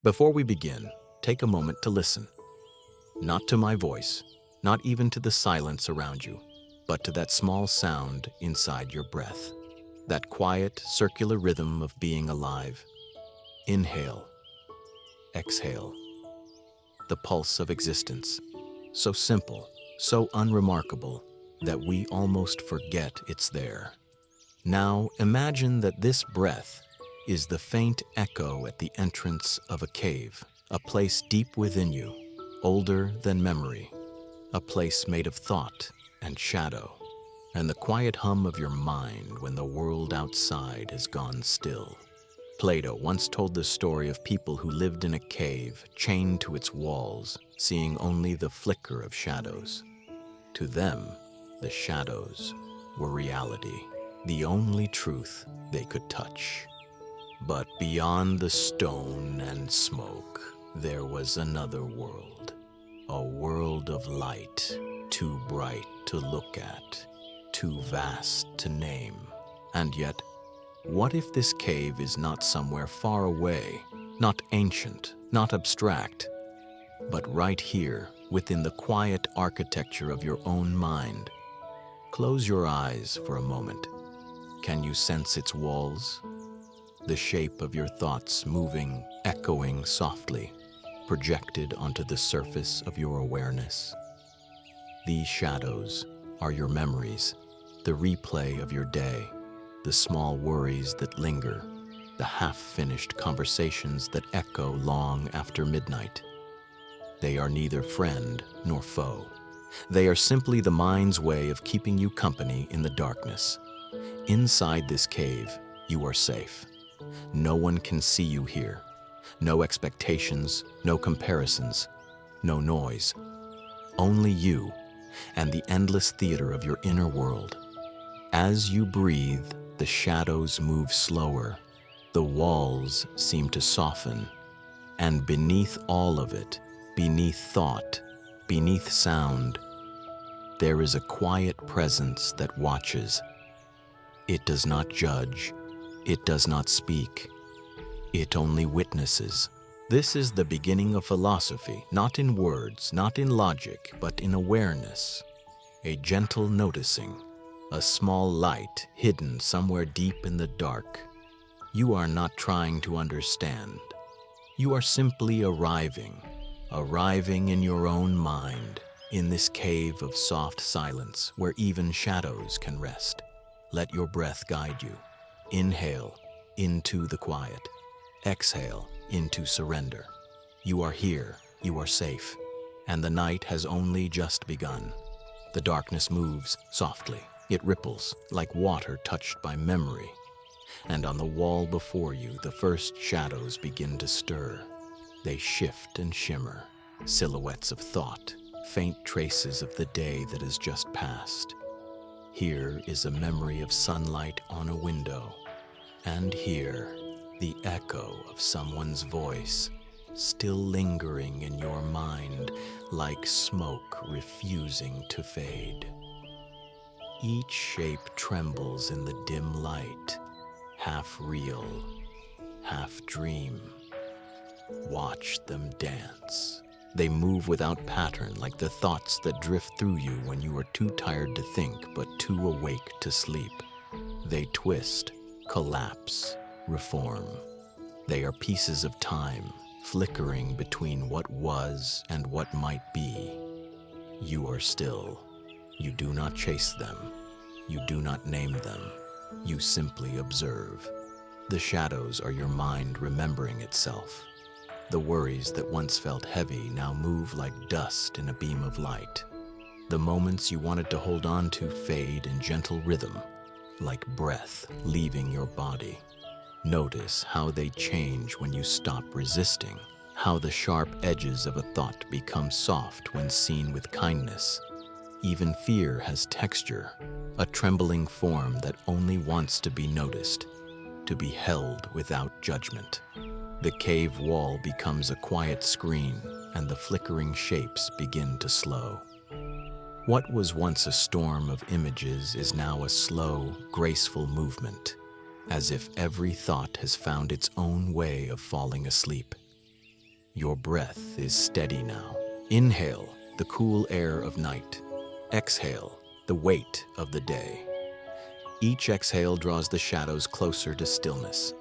Before we begin, take a moment to listen. Not to my voice, not even to the silence around you, but to that small sound inside your breath. That quiet, circular rhythm of being alive. Inhale, exhale. The pulse of existence. So simple, so unremarkable, that we almost forget it's there. Now imagine that this breath is the faint echo at the entrance of a cave, a place deep within you, older than memory, a place made of thought and shadow, and the quiet hum of your mind when the world outside has gone still. Plato once told the story of people who lived in a cave, chained to its walls, seeing only the flicker of shadows. To them, the shadows were reality, the only truth they could touch. But beyond the stone and smoke, there was another world, a world of light, too bright to look at, too vast to name. And yet, what if this cave is not somewhere far away, not ancient, not abstract, but right here within the quiet architecture of your own mind? Close your eyes for a moment. Can you sense its walls? The shape of your thoughts moving, echoing softly, projected onto the surface of your awareness. These shadows are your memories, the replay of your day, the small worries that linger, the half-finished conversations that echo long after midnight. They are neither friend nor foe. They are simply the mind's way of keeping you company in the darkness. Inside this cave, you are safe. No one can see you here. No expectations, no comparisons, no noise. Only you and the endless theater of your inner world. As you breathe, the shadows move slower. The walls seem to soften. And beneath all of it, beneath thought, beneath sound, there is a quiet presence that watches. It does not judge. It does not speak. It only witnesses. This is the beginning of philosophy, not in words, not in logic, but in awareness. A gentle noticing, a small light hidden somewhere deep in the dark. You are not trying to understand. You are simply arriving in your own mind, in this cave of soft silence where even shadows can rest. Let your breath guide you. Inhale into the quiet. Exhale into surrender. You are here, you are safe, and the night has only just begun. The darkness moves softly. It ripples like water touched by memory. And on the wall before you, the first shadows begin to stir. They shift and shimmer, silhouettes of thought, faint traces of the day that has just passed. Here is a memory of sunlight on a window, and here, the echo of someone's voice, still lingering in your mind like smoke refusing to fade. Each shape trembles in the dim light, half real, half dream. Watch them dance. They move without pattern, like the thoughts that drift through you when you are too tired to think but too awake to sleep. They twist, collapse, reform. They are pieces of time, flickering between what was and what might be. You are still. You do not chase them. You do not name them. You simply observe. The shadows are your mind remembering itself. The worries that once felt heavy now move like dust in a beam of light. The moments you wanted to hold on to fade in gentle rhythm, like breath leaving your body. Notice how they change when you stop resisting, how the sharp edges of a thought become soft when seen with kindness. Even fear has texture, a trembling form that only wants to be noticed, to be held without judgment. The cave wall becomes a quiet screen, and the flickering shapes begin to slow. What was once a storm of images is now a slow, graceful movement, as if every thought has found its own way of falling asleep. Your breath is steady now. Inhale the cool air of night. Exhale the weight of the day. Each exhale draws the shadows closer to stillness.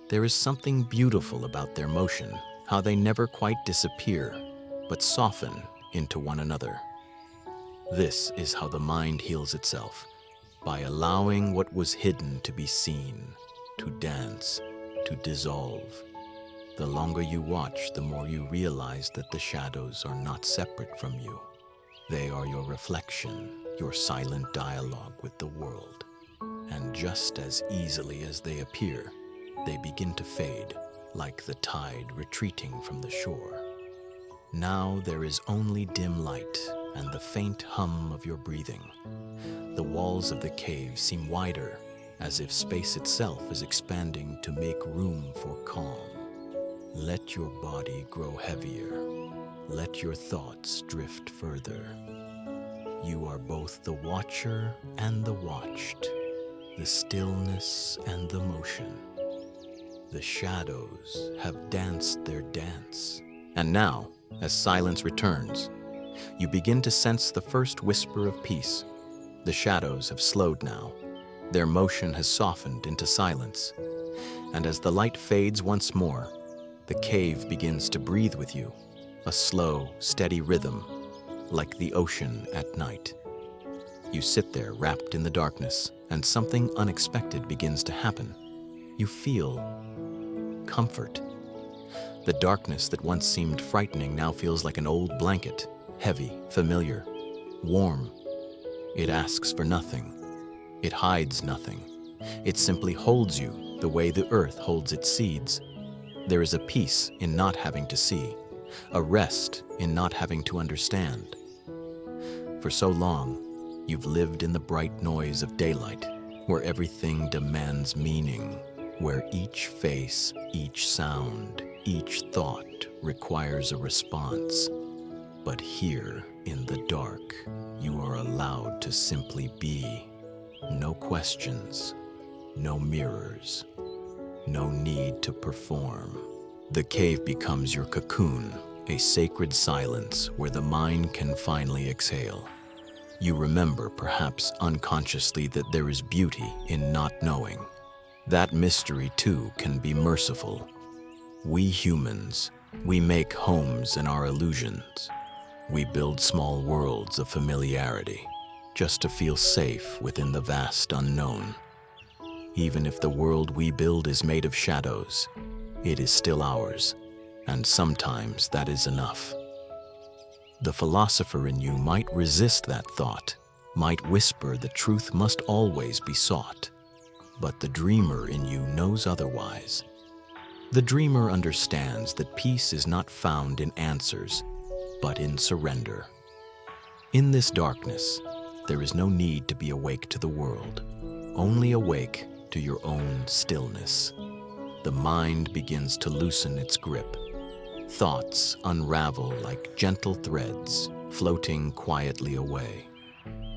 There is something beautiful about their motion, how they never quite disappear, but soften into one another. This is how the mind heals itself, by allowing what was hidden to be seen, to dance, to dissolve. The longer you watch, the more you realize that the shadows are not separate from you. They are your reflection, your silent dialogue with the world. And just as easily as they appear, they begin to fade, like the tide retreating from the shore. Now there is only dim light and the faint hum of your breathing. The walls of the cave seem wider, as if space itself is expanding to make room for calm. Let your body grow heavier. Let your thoughts drift further. You are both the watcher and the watched, the stillness and the motion. The shadows have danced their dance. And now, as silence returns, you begin to sense the first whisper of peace. The shadows have slowed now. Their motion has softened into silence. And as the light fades once more, the cave begins to breathe with you, a slow, steady rhythm, like the ocean at night. You sit there wrapped in the darkness, and something unexpected begins to happen. You feel comfort. The darkness that once seemed frightening now feels like an old blanket, heavy, familiar, warm. It asks for nothing. It hides nothing. It simply holds you the way the earth holds its seeds. There is a peace in not having to see, a rest in not having to understand. For so long, you've lived in the bright noise of daylight, where everything demands meaning, where each face, each sound, each thought requires a response. But here, in the dark, you are allowed to simply be. No questions, no mirrors, no need to perform. The cave becomes your cocoon, a sacred silence where the mind can finally exhale. You remember, perhaps unconsciously, that there is beauty in not knowing. That mystery, too, can be merciful. We humans, we make homes in our illusions. We build small worlds of familiarity, just to feel safe within the vast unknown. Even if the world we build is made of shadows, it is still ours, and sometimes that is enough. The philosopher in you might resist that thought, might whisper the truth must always be sought, but the dreamer in you knows otherwise. The dreamer understands that peace is not found in answers, but in surrender. In this darkness, there is no need to be awake to the world, only awake to your own stillness. The mind begins to loosen its grip. Thoughts unravel like gentle threads, floating quietly away.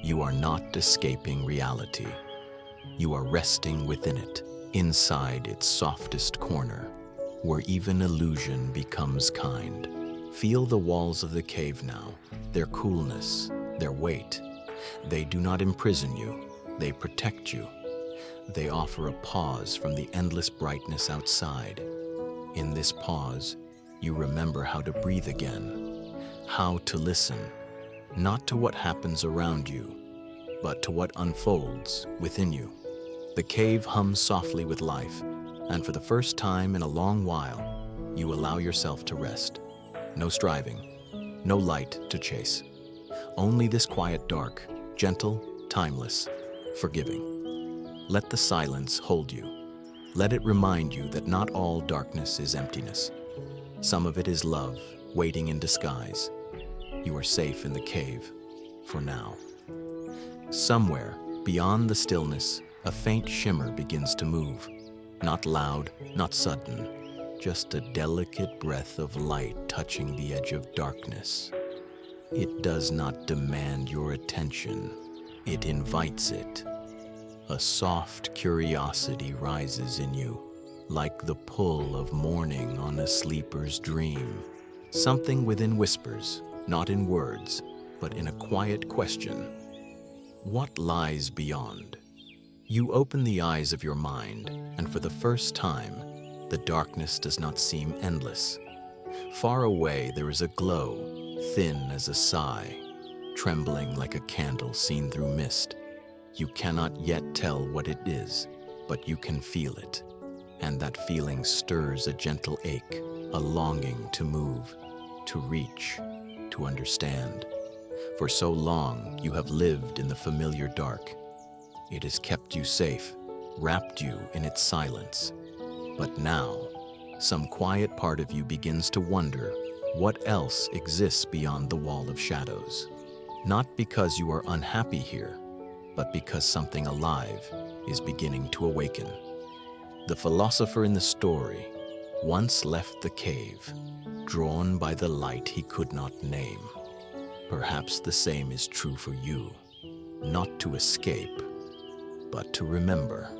You are not escaping reality. You are resting within it, inside its softest corner, where even illusion becomes kind. Feel the walls of the cave now, their coolness, their weight. They do not imprison you, they protect you. They offer a pause from the endless brightness outside. In this pause, you remember how to breathe again, how to listen, not to what happens around you, but to what unfolds within you. The cave hums softly with life, and for the first time in a long while, you allow yourself to rest. No striving, no light to chase. Only this quiet dark, gentle, timeless, forgiving. Let the silence hold you. Let it remind you that not all darkness is emptiness. Some of it is love, waiting in disguise. You are safe in the cave, for now. Somewhere, beyond the stillness, a faint shimmer begins to move. Not loud, not sudden, just a delicate breath of light touching the edge of darkness. It does not demand your attention, it invites it. A soft curiosity rises in you. like the pull of morning on a sleeper's dream. Something within whispers, not in words, but in a quiet question. What lies beyond? You open the eyes of your mind, and for the first time, the darkness does not seem endless. Far away, there is a glow, thin as a sigh, trembling like a candle seen through mist. You cannot yet tell what it is, but you can feel it. And that feeling stirs a gentle ache, a longing to move, to reach, to understand. For so long, you have lived in the familiar dark. It has kept you safe, wrapped you in its silence. But now, some quiet part of you begins to wonder what else exists beyond the wall of shadows. Not because you are unhappy here, but because something alive is beginning to awaken. The philosopher in the story once left the cave, drawn by the light he could not name. Perhaps the same is true for you, not to escape, but to remember,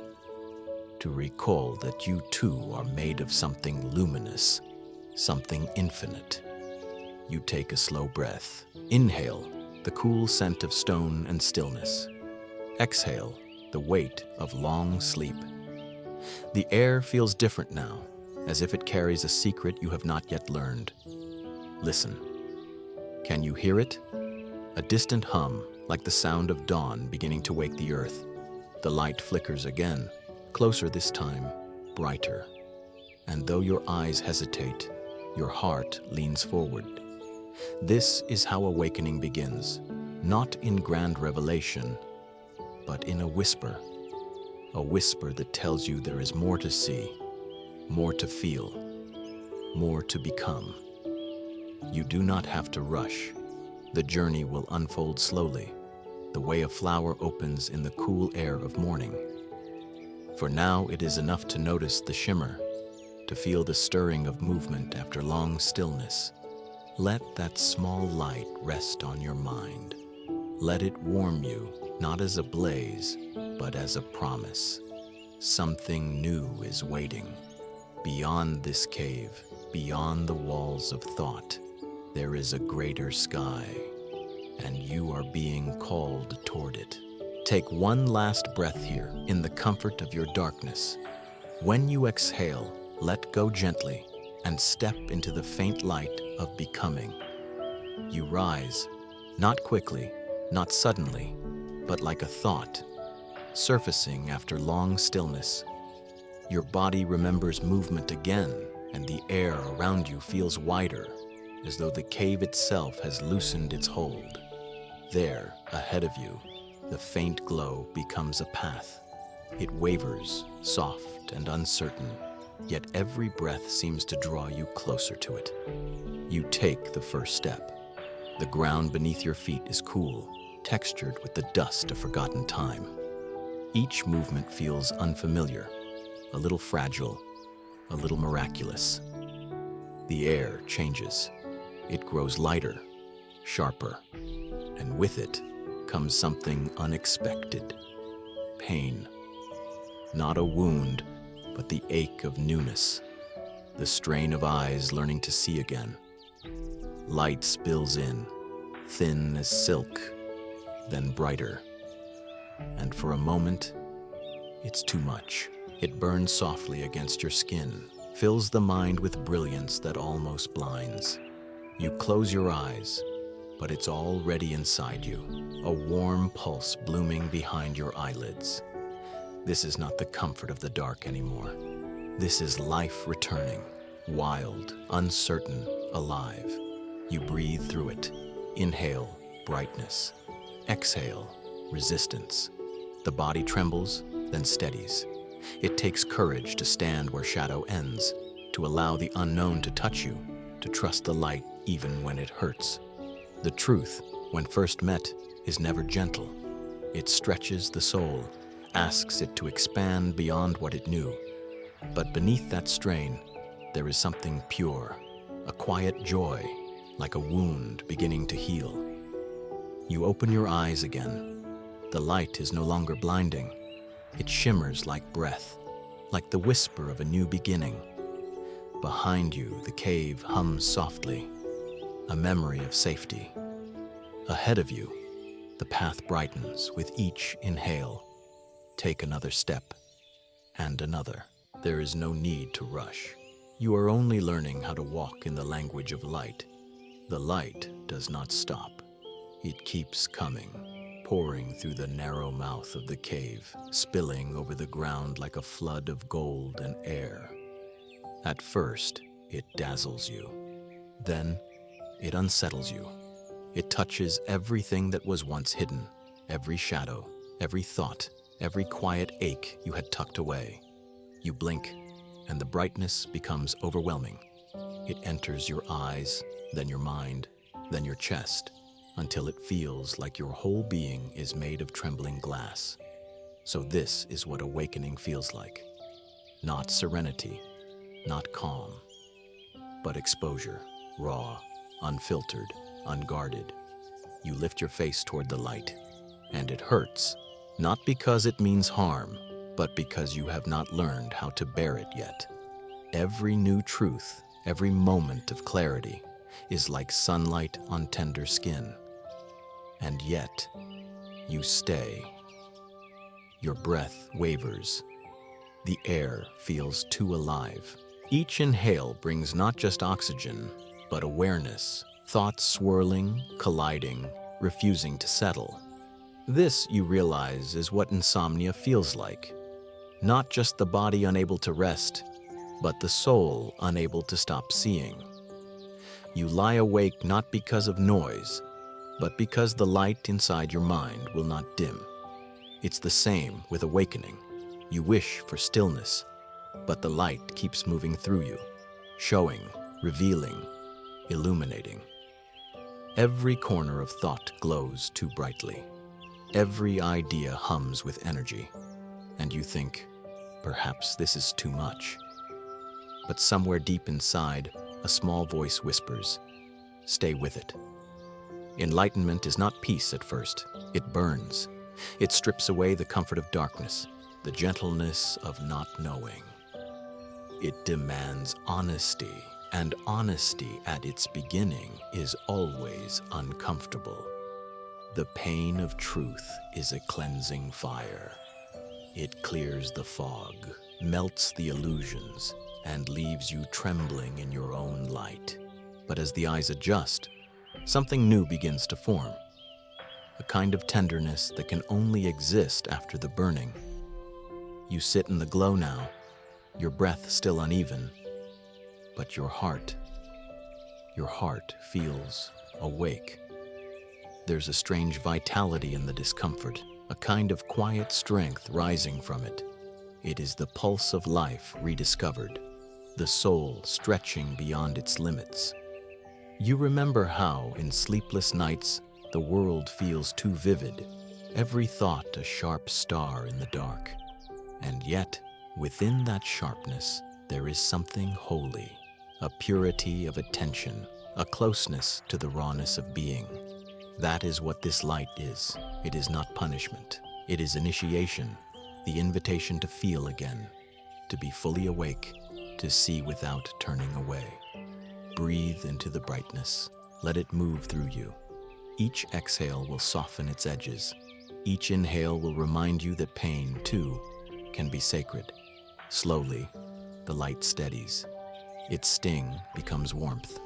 to recall that you too are made of something luminous, something infinite. You take a slow breath. Inhale the cool scent of stone and stillness. Exhale the weight of long sleep. The air feels different now, as if it carries a secret you have not yet learned. Listen. Can you hear it? A distant hum, like the sound of dawn beginning to wake the earth. The light flickers again, closer this time, brighter. And though your eyes hesitate, your heart leans forward. This is how awakening begins, not in grand revelation, but in a whisper that tells you there is more to see, more to feel, more to become. You do not have to rush. The journey will unfold slowly, the way a flower opens in the cool air of morning. For now, it is enough to notice the shimmer, to feel the stirring of movement after long stillness. Let that small light rest on your mind. Let it warm you, not as a blaze, but as a promise. Something new is waiting. Beyond this cave, beyond the walls of thought, there is a greater sky, and you are being called toward it. Take one last breath here in the comfort of your darkness. When you exhale, let go gently and step into the faint light of becoming. You rise, not quickly, not suddenly, but like a thought, surfacing after long stillness. Your body remembers movement again, and the air around you feels wider, as though the cave itself has loosened its hold. There, ahead of you, the faint glow becomes a path. It wavers, soft and uncertain, yet every breath seems to draw you closer to it. You take the first step. The ground beneath your feet is cool, textured with the dust of forgotten time. Each movement feels unfamiliar, a little fragile, a little miraculous. The air changes. It grows lighter, sharper, and with it comes something unexpected. Pain. Not a wound, but the ache of newness, the strain of eyes learning to see again. Light spills in, thin as silk, then brighter. And for a moment, it's too much. It burns softly against your skin, fills the mind with brilliance that almost blinds. You close your eyes, but it's already inside you, a warm pulse blooming behind your eyelids. This is not the comfort of the dark anymore. This is life returning, wild, uncertain, alive. You breathe through it. Inhale, brightness. Exhale, resistance. The body trembles, then steadies. It takes courage to stand where shadow ends, to allow the unknown to touch you, to trust the light even when it hurts. The truth, when first met, is never gentle. It stretches the soul, asks it to expand beyond what it knew. But beneath that strain, there is something pure, a quiet joy, like a wound beginning to heal. You open your eyes again. The light is no longer blinding. It shimmers like breath, like the whisper of a new beginning. Behind you, the cave hums softly, a memory of safety. Ahead of you, the path brightens with each inhale. Take another step, and another. There is no need to rush. You are only learning how to walk in the language of light. The light does not stop. It keeps coming, pouring through the narrow mouth of the cave, spilling over the ground like a flood of gold and air. At first, it dazzles you. Then, it unsettles you. It touches everything that was once hidden, every shadow, every thought, every quiet ache you had tucked away. You blink, and the brightness becomes overwhelming. It enters your eyes, then your mind, then your chest, until it feels like your whole being is made of trembling glass. So this is what awakening feels like. Not serenity, not calm, but exposure, raw, unfiltered, unguarded. You lift your face toward the light, and it hurts, not because it means harm, but because you have not learned how to bear it yet. Every new truth, every moment of clarity, is like sunlight on tender skin. And yet, you stay. Your breath wavers. The air feels too alive. Each inhale brings not just oxygen, but awareness, thoughts swirling, colliding, refusing to settle. This, you realize, is what insomnia feels like. Not just the body unable to rest, but the soul unable to stop seeing. You lie awake not because of noise, but because the light inside your mind will not dim. It's the same with awakening. You wish for stillness, but the light keeps moving through you, showing, revealing, illuminating. Every corner of thought glows too brightly. Every idea hums with energy, and you think, perhaps this is too much. But somewhere deep inside, a small voice whispers, stay with it. Enlightenment is not peace at first. It burns. It strips away the comfort of darkness, the gentleness of not knowing. It demands honesty, and honesty at its beginning is always uncomfortable. The pain of truth is a cleansing fire. It clears the fog, melts the illusions, and leaves you trembling in your own light. But as the eyes adjust, something new begins to form. A kind of tenderness that can only exist after the burning. You sit in the glow now, your breath still uneven, but your heart feels awake. There's a strange vitality in the discomfort, a kind of quiet strength rising from it. It is the pulse of life rediscovered, the soul stretching beyond its limits. You remember how, in sleepless nights, the world feels too vivid, every thought a sharp star in the dark. And yet, within that sharpness, there is something holy, a purity of attention, a closeness to the rawness of being. That is what this light is. It is not punishment. It is initiation, the invitation to feel again, to be fully awake, to see without turning away. Breathe into the brightness. Let it move through you. Each exhale will soften its edges. Each inhale will remind you that pain, too, can be sacred. Slowly, the light steadies. Its sting becomes warmth.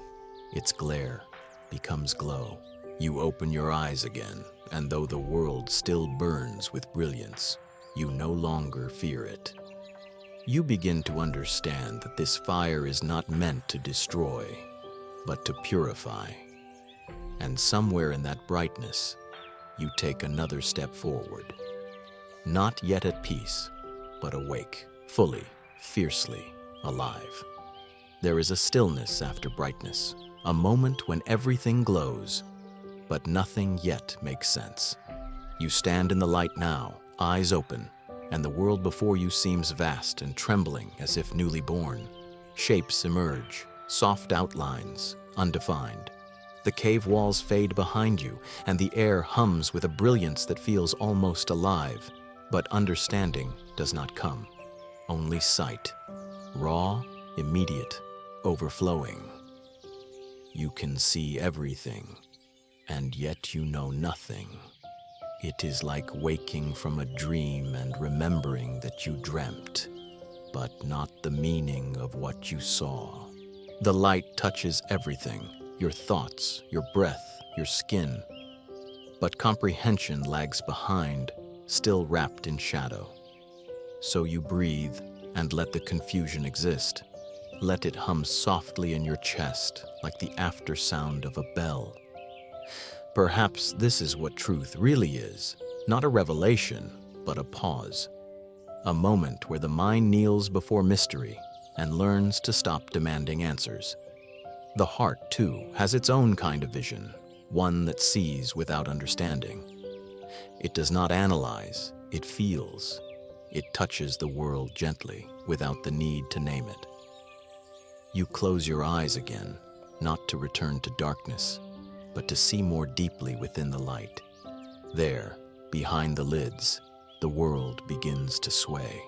Its glare becomes glow. You open your eyes again, and though the world still burns with brilliance, you no longer fear it. You begin to understand that this fire is not meant to destroy, but to purify. And somewhere in that brightness, you take another step forward. Not yet at peace, but awake, fully, fiercely, alive. There is a stillness after brightness, a moment when everything glows, but nothing yet makes sense. You stand in the light now, eyes open, and the world before you seems vast and trembling as if newly born. Shapes emerge, soft outlines, undefined. The cave walls fade behind you, and the air hums with a brilliance that feels almost alive, but understanding does not come. only sight, raw, immediate, overflowing. You can see everything, and yet you know nothing. It is like waking from a dream and remembering that you dreamt, but not the meaning of what you saw. The light touches everything, your thoughts, your breath, your skin, but comprehension lags behind, still wrapped in shadow. So you breathe and let the confusion exist. Let it hum softly in your chest like the aftersound of a bell. Perhaps this is what truth really is, not a revelation, but a pause. A moment where the mind kneels before mystery and learns to stop demanding answers. The heart, too, has its own kind of vision, one that sees without understanding. It does not analyze, it feels. It touches the world gently, without the need to name it. You close your eyes again, not to return to darkness, but to see more deeply within the light. There, behind the lids, the world begins to sway.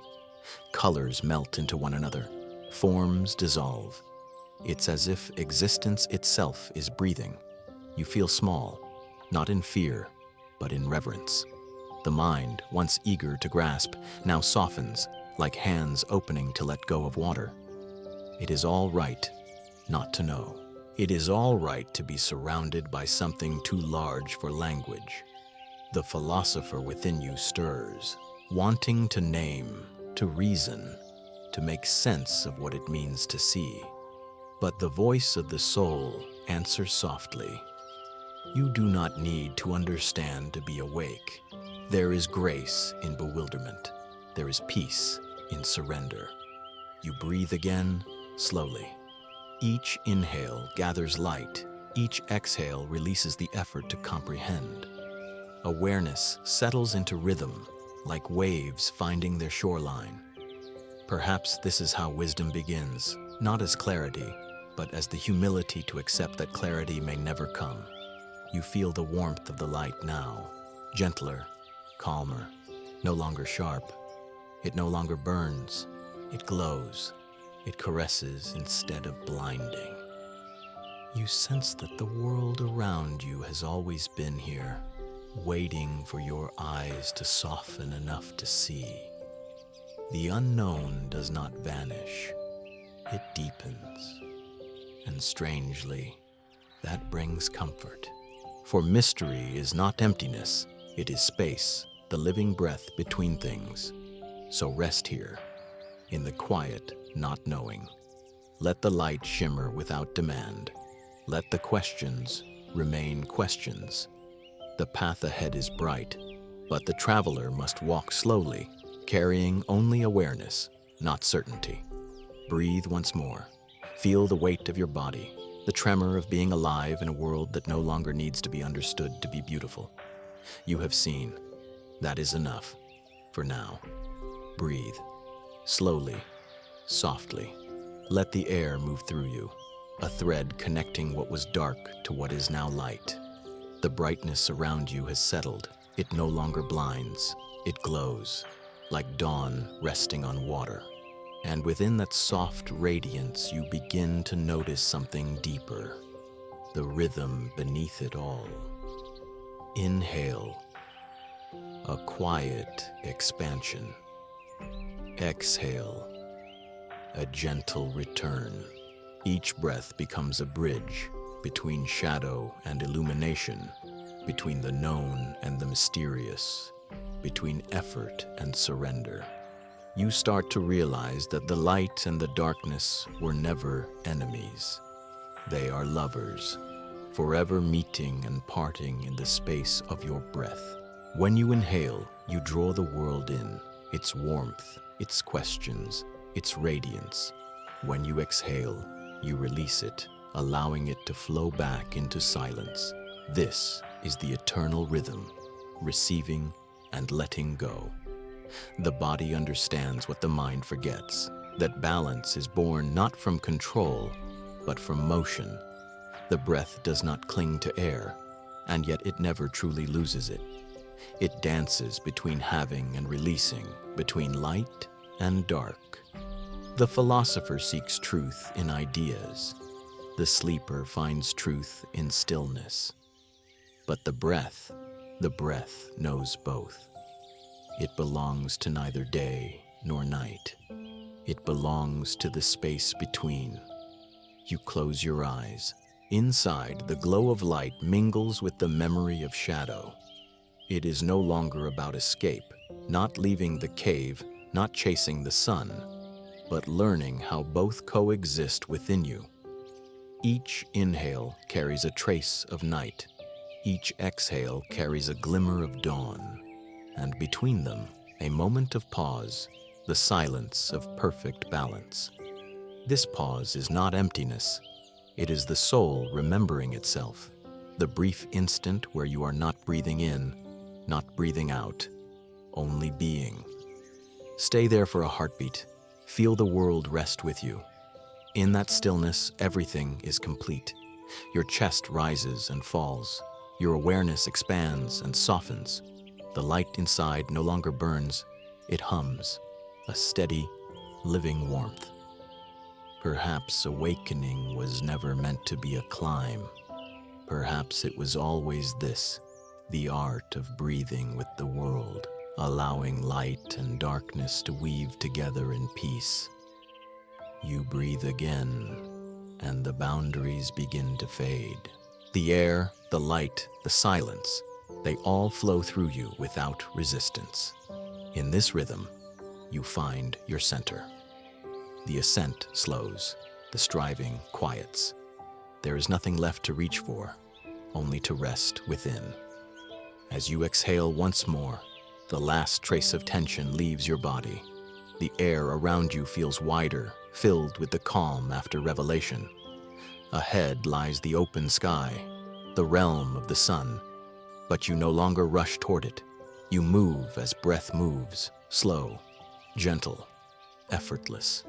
Colors melt into one another, forms dissolve. It's as if existence itself is breathing. You feel small, not in fear, but in reverence. The mind, once eager to grasp, now softens, like hands opening to let go of water. It is all right not to know. It is all right to be surrounded by something too large for language. The philosopher within you stirs, wanting to name, to reason, to make sense of what it means to see. But the voice of the soul answers softly. You do not need to understand to be awake. There is grace in bewilderment. There is peace in surrender. You breathe again, slowly. Each inhale gathers light. Each exhale releases the effort to comprehend. Awareness settles into rhythm, like waves finding their shoreline. Perhaps this is how wisdom begins, not as clarity, but as the humility to accept that clarity may never come. You feel the warmth of the light now, gentler, calmer, no longer sharp. It no longer burns, it glows. It caresses instead of blinding. You sense that the world around you has always been here, waiting for your eyes to soften enough to see. The unknown does not vanish, it deepens. And strangely, that brings comfort. For mystery is not emptiness, it is space, the living breath between things. So rest here, in the quiet, not knowing. Let the light shimmer without demand. Let the questions remain questions. The path ahead is bright, but the traveler must walk slowly, carrying only awareness, not certainty. Breathe once more. Feel the weight of your body, the tremor of being alive in a world that no longer needs to be understood to be beautiful. You have seen. That is enough. For now. Breathe. Slowly. Softly. Let the air move through you, a thread connecting what was dark to what is now light. The brightness around you has settled. It no longer blinds. It glows, like dawn resting on water. And within that soft radiance, you begin to notice something deeper, the rhythm beneath it all. Inhale, a quiet expansion. Exhale, a gentle return. Each breath becomes a bridge between shadow and illumination, between the known and the mysterious, between effort and surrender. You start to realize that the light and the darkness were never enemies. They are lovers, forever meeting and parting in the space of your breath. When you inhale, you draw the world in, its warmth, its questions, its radiance. When you exhale, you release it, allowing it to flow back into silence. This is the eternal rhythm, receiving and letting go. The body understands what the mind forgets, that balance is born not from control, but from motion. The breath does not cling to air, and yet it never truly loses it. It dances between having and releasing, between light and dark. The philosopher seeks truth in ideas. The sleeper finds truth in stillness. But the breath knows both. It belongs to neither day nor night. It belongs to the space between. You close your eyes. Inside, the glow of light mingles with the memory of shadow. It is no longer about escape, not leaving the cave, not chasing the sun, but learning how both coexist within you. Each inhale carries a trace of night. Each exhale carries a glimmer of dawn. And between them, a moment of pause, the silence of perfect balance. This pause is not emptiness. It is the soul remembering itself, the brief instant where you are not breathing in, not breathing out, only being. Stay there for a heartbeat. Feel the world rest with you. In that stillness, everything is complete. Your chest rises and falls. Your awareness expands and softens. The light inside no longer burns. It hums, a steady, living warmth. Perhaps awakening was never meant to be a climb. Perhaps it was always this, the art of breathing with the world, allowing light and darkness to weave together in peace. You breathe again, and the boundaries begin to fade. The air, the light, the silence, they all flow through you without resistance. In this rhythm, you find your center. The ascent slows, the striving quiets. There is nothing left to reach for, only to rest within. As you exhale once more, the last trace of tension leaves your body. The air around you feels wider, filled with the calm after revelation. Ahead lies the open sky, the realm of the sun, but you no longer rush toward it. You move as breath moves, slow, gentle, effortless.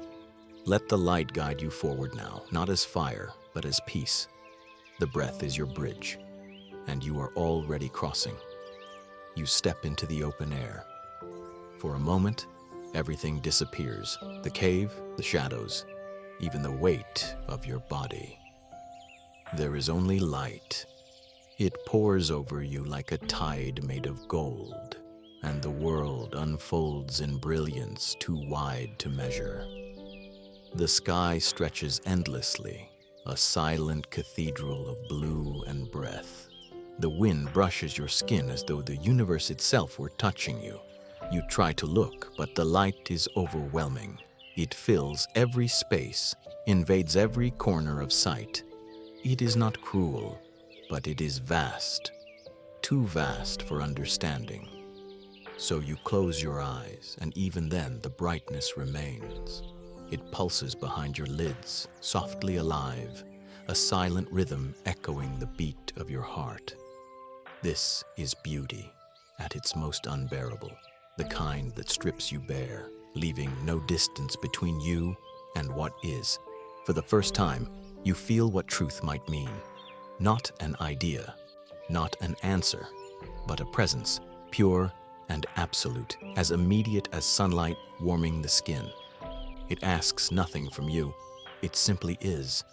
Let the light guide you forward now, not as fire, but as peace. The breath is your bridge, and you are already crossing. You step into the open air. For a moment, everything disappears. The cave, the shadows, even the weight of your body. There is only light. It pours over you like a tide made of gold, and the world unfolds in brilliance too wide to measure. The sky stretches endlessly, a silent cathedral of blue and breath. The wind brushes your skin as though the universe itself were touching you. You try to look, but the light is overwhelming. It fills every space, invades every corner of sight. It is not cruel, but it is vast, too vast for understanding. So you close your eyes, and even then the brightness remains. It pulses behind your lids, softly alive, a silent rhythm echoing the beat of your heart. This is beauty, at its most unbearable, the kind that strips you bare, leaving no distance between you and what is. For the first time, you feel what truth might mean. Not an idea, not an answer, but a presence, pure and absolute, as immediate as sunlight warming the skin. It asks nothing from you, it simply is.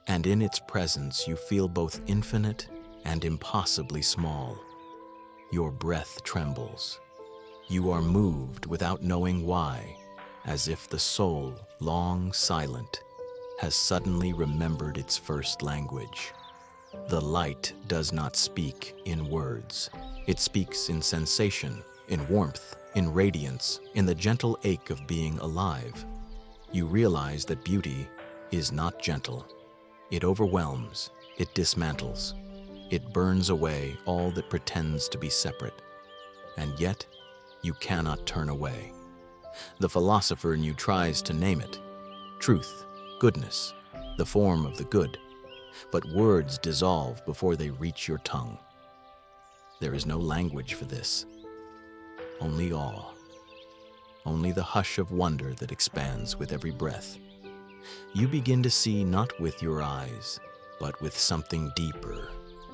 And in its presence you feel both infinite and impossibly small. Your breath trembles. You are moved without knowing why, as if the soul, long silent, has suddenly remembered its first language. The light does not speak in words. It speaks in sensation, in warmth, in radiance, in the gentle ache of being alive. You realize that beauty is not gentle. It overwhelms, it dismantles, it burns away all that pretends to be separate. And yet, you cannot turn away. The philosopher in you tries to name it. Truth, goodness, the form of the good. But words dissolve before they reach your tongue. There is no language for this. Only awe. Only the hush of wonder that expands with every breath. You begin to see not with your eyes, but with something deeper,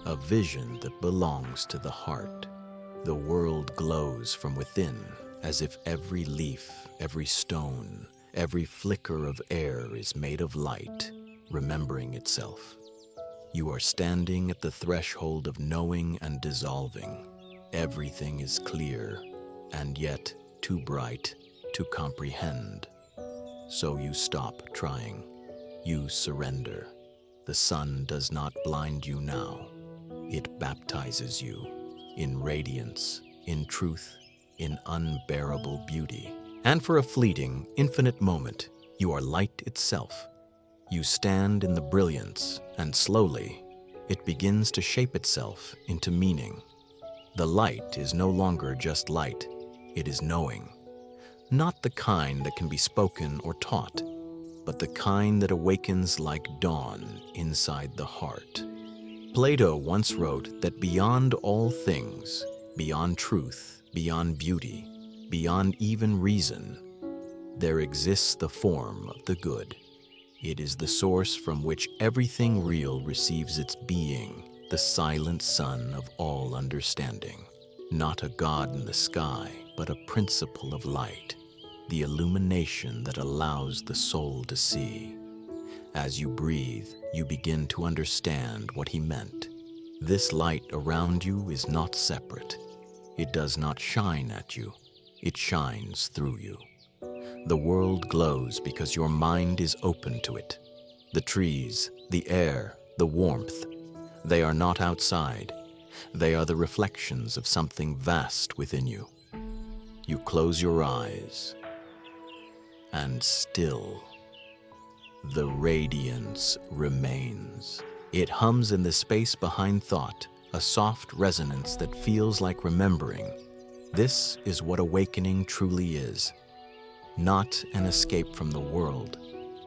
a vision that belongs to the heart. The world glows from within, as if every leaf, every stone, every flicker of air is made of light, remembering itself. You are standing at the threshold of knowing and dissolving. Everything is clear, and yet too bright to comprehend. So you stop trying. You surrender. The sun does not blind you now. It baptizes you in radiance, in truth, in unbearable beauty. And for a fleeting, infinite moment, you are light itself. You stand in the brilliance, and slowly, it begins to shape itself into meaning. The light is no longer just light, it is knowing. Not the kind that can be spoken or taught, but the kind that awakens like dawn inside the heart. Plato once wrote that beyond all things, beyond truth, beyond beauty, beyond even reason, there exists the form of the good. It is the source from which everything real receives its being, the silent sun of all understanding. Not a god in the sky, but a principle of light, the illumination that allows the soul to see. As you breathe, you begin to understand what he meant. This light around you is not separate. It does not shine at you. It shines through you. The world glows because your mind is open to it. The trees, the air, the warmth, they are not outside. They are the reflections of something vast within you. You close your eyes, and still, the radiance remains. It hums in the space behind thought, a soft resonance that feels like remembering. This is what awakening truly is. Not an escape from the world,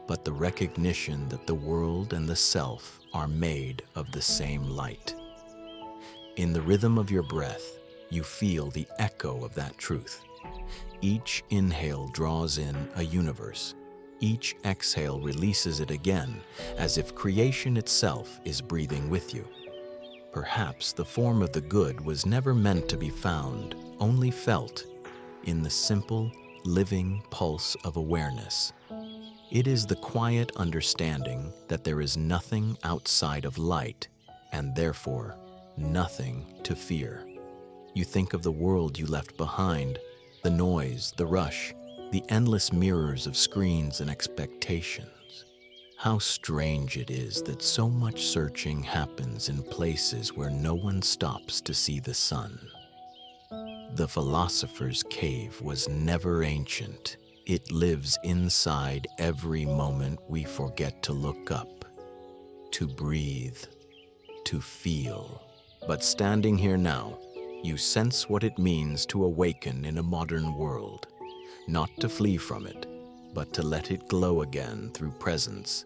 but the recognition that the world and the self are made of the same light. In the rhythm of your breath, you feel the echo of that truth. Each inhale draws in a universe. Each exhale releases it again, as if creation itself is breathing with you. Perhaps the form of the good was never meant to be found, only felt, in the simple, living pulse of awareness. It is the quiet understanding that there is nothing outside of light, and therefore nothing to fear. You think of the world you left behind, the noise, the rush, the endless mirrors of screens and expectations. How strange it is that so much searching happens in places where no one stops to see the sun. The philosopher's cave was never ancient. It lives inside every moment we forget to look up, to breathe, to feel. But standing here now, you sense what it means to awaken in a modern world, not to flee from it, but to let it glow again through presence.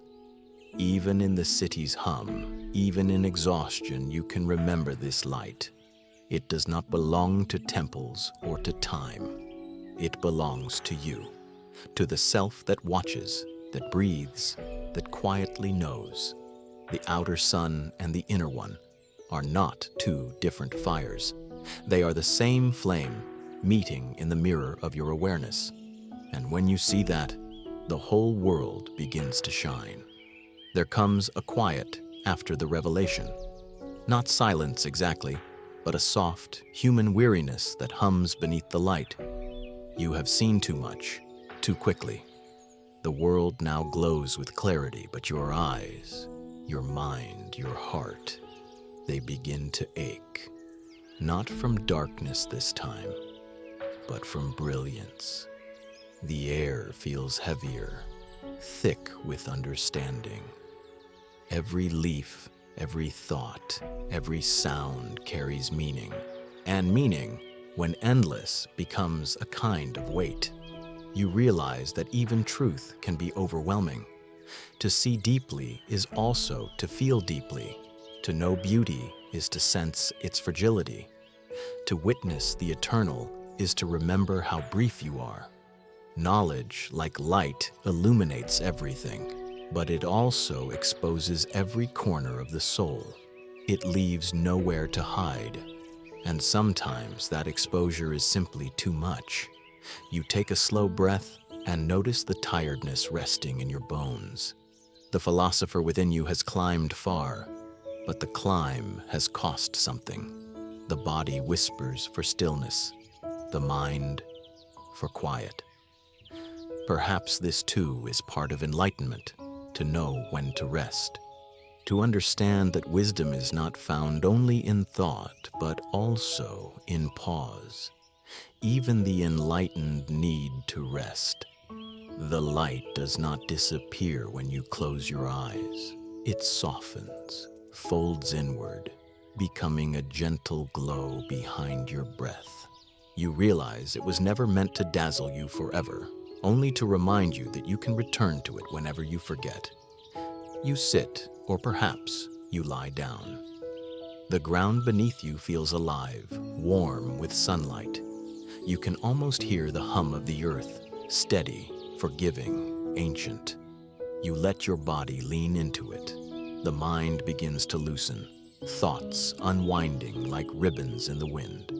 Even in the city's hum, even in exhaustion, you can remember this light. It does not belong to temples or to time. It belongs to you, to the self that watches, that breathes, that quietly knows. The outer sun and the inner one are not two different fires. They are the same flame, meeting in the mirror of your awareness. And when you see that, the whole world begins to shine. There comes a quiet after the revelation. Not silence exactly, but a soft, human weariness that hums beneath the light. You have seen too much, too quickly. The world now glows with clarity, but your eyes, your mind, your heart, they begin to ache. Not from darkness this time, but from brilliance. The air feels heavier, thick with understanding. Every leaf, every thought, every sound carries meaning. And meaning, when endless, becomes a kind of weight. You realize that even truth can be overwhelming. To see deeply is also to feel deeply. To know beauty is to sense its fragility. To witness the eternal is to remember how brief you are. Knowledge, like light, illuminates everything, but it also exposes every corner of the soul. It leaves nowhere to hide, and sometimes that exposure is simply too much. You take a slow breath and notice the tiredness resting in your bones. The philosopher within you has climbed far, but the climb has cost something. The body whispers for stillness, the mind for quiet. Perhaps this too is part of enlightenment, to know when to rest, to understand that wisdom is not found only in thought, but also in pause. Even the enlightened need to rest. The light does not disappear when you close your eyes. It softens, folds inward, becoming a gentle glow behind your breath. You realize it was never meant to dazzle you forever, only to remind you that you can return to it whenever you forget. You sit, or perhaps you lie down. The ground beneath you feels alive, warm with sunlight. You can almost hear the hum of the earth, steady, forgiving, ancient. You let your body lean into it. The mind begins to loosen, thoughts unwinding like ribbons in the wind.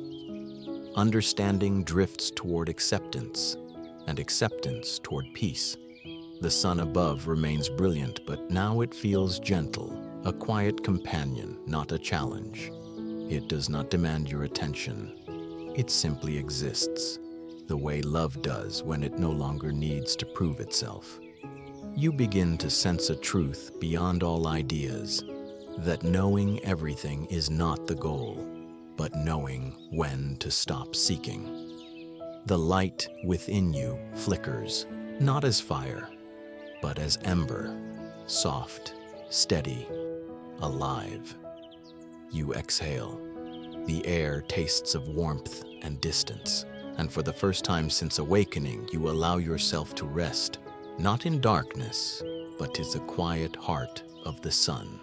Understanding drifts toward acceptance, and acceptance toward peace. The sun above remains brilliant, but now it feels gentle, a quiet companion, not a challenge. It does not demand your attention. It simply exists, the way love does when it no longer needs to prove itself. You begin to sense a truth beyond all ideas, that knowing everything is not the goal, but knowing when to stop seeking. The light within you flickers, not as fire, but as ember, soft, steady, alive. You exhale. The air tastes of warmth and distance, and for the first time since awakening, you allow yourself to rest, not in darkness, but in the quiet heart of the sun.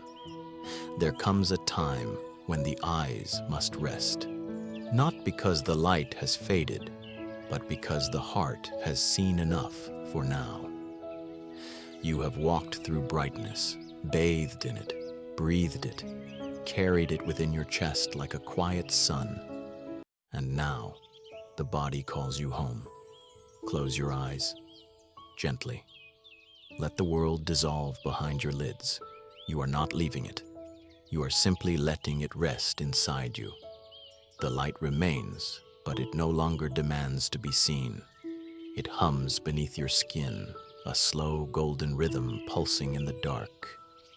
There comes a time when the eyes must rest, not because the light has faded, but because the heart has seen enough for now. You have walked through brightness, bathed in it, breathed it, carried it within your chest like a quiet sun. And now, the body calls you home. Close your eyes, gently. Let the world dissolve behind your lids. You are not leaving it. You are simply letting it rest inside you. The light remains, but it no longer demands to be seen. It hums beneath your skin, a slow golden rhythm pulsing in the dark.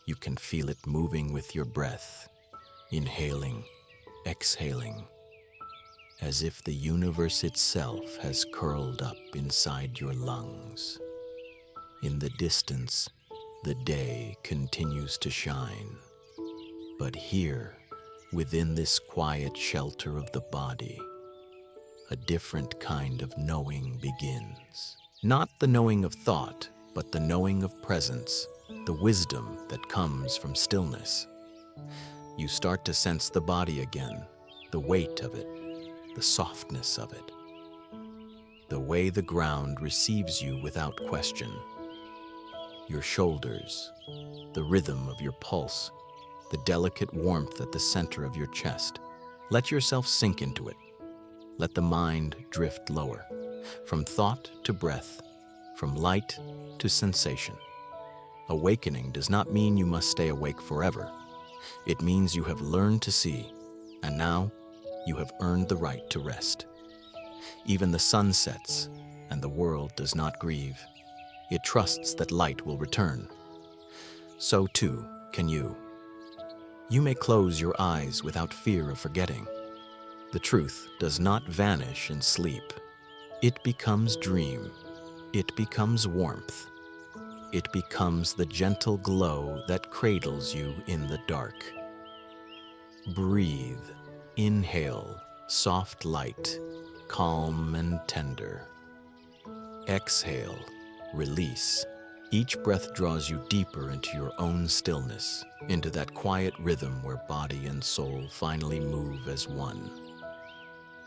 You can feel it moving with your breath, inhaling, exhaling, as if the universe itself has curled up inside your lungs. In the distance, the day continues to shine. But here, within this quiet shelter of the body, a different kind of knowing begins. Not the knowing of thought, but the knowing of presence, the wisdom that comes from stillness. You start to sense the body again, the weight of it, the softness of it, the way the ground receives you without question. Your shoulders, the rhythm of your pulse, the delicate warmth at the center of your chest. Let yourself sink into it. Let the mind drift lower, from thought to breath, from light to sensation. Awakening does not mean you must stay awake forever. It means you have learned to see, and now you have earned the right to rest. Even the sun sets, and the world does not grieve. It trusts that light will return. So too can you. You may close your eyes without fear of forgetting. The truth does not vanish in sleep. It becomes dream. It becomes warmth. It becomes the gentle glow that cradles you in the dark. Breathe. Inhale, soft light, calm and tender. Exhale, release. Each breath draws you deeper into your own stillness, into that quiet rhythm where body and soul finally move as one.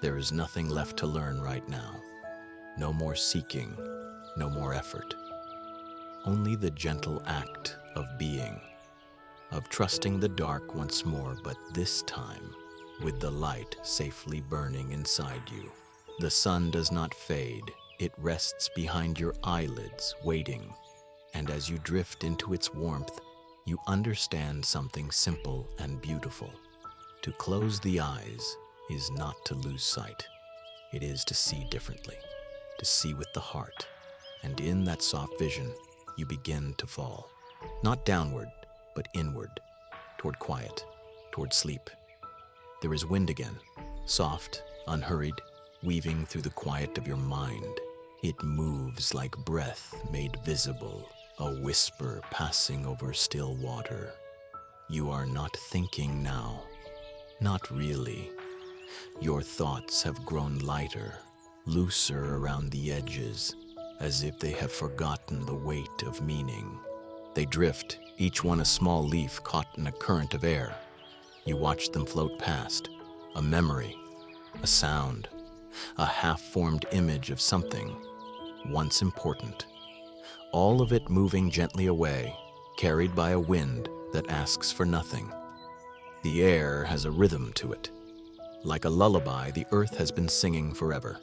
There is nothing left to learn right now. No more seeking, no more effort. Only the gentle act of being, of trusting the dark once more, but this time with the light safely burning inside you. The sun does not fade, it rests behind your eyelids, waiting. And as you drift into its warmth, you understand something simple and beautiful. To close the eyes is not to lose sight. It is to see differently, to see with the heart. And in that soft vision, you begin to fall. Not downward, but inward, toward quiet, toward sleep. There is wind again, soft, unhurried, weaving through the quiet of your mind. It moves like breath made visible, a whisper passing over still water. You are not thinking now. Not really. Your thoughts have grown lighter, looser around the edges, as if they have forgotten the weight of meaning. They drift, each one a small leaf caught in a current of air. You watch them float past, a memory, a sound, a half-formed image of something once important. All of it moving gently away, carried by a wind that asks for nothing. The air has a rhythm to it. Like a lullaby, the earth has been singing forever.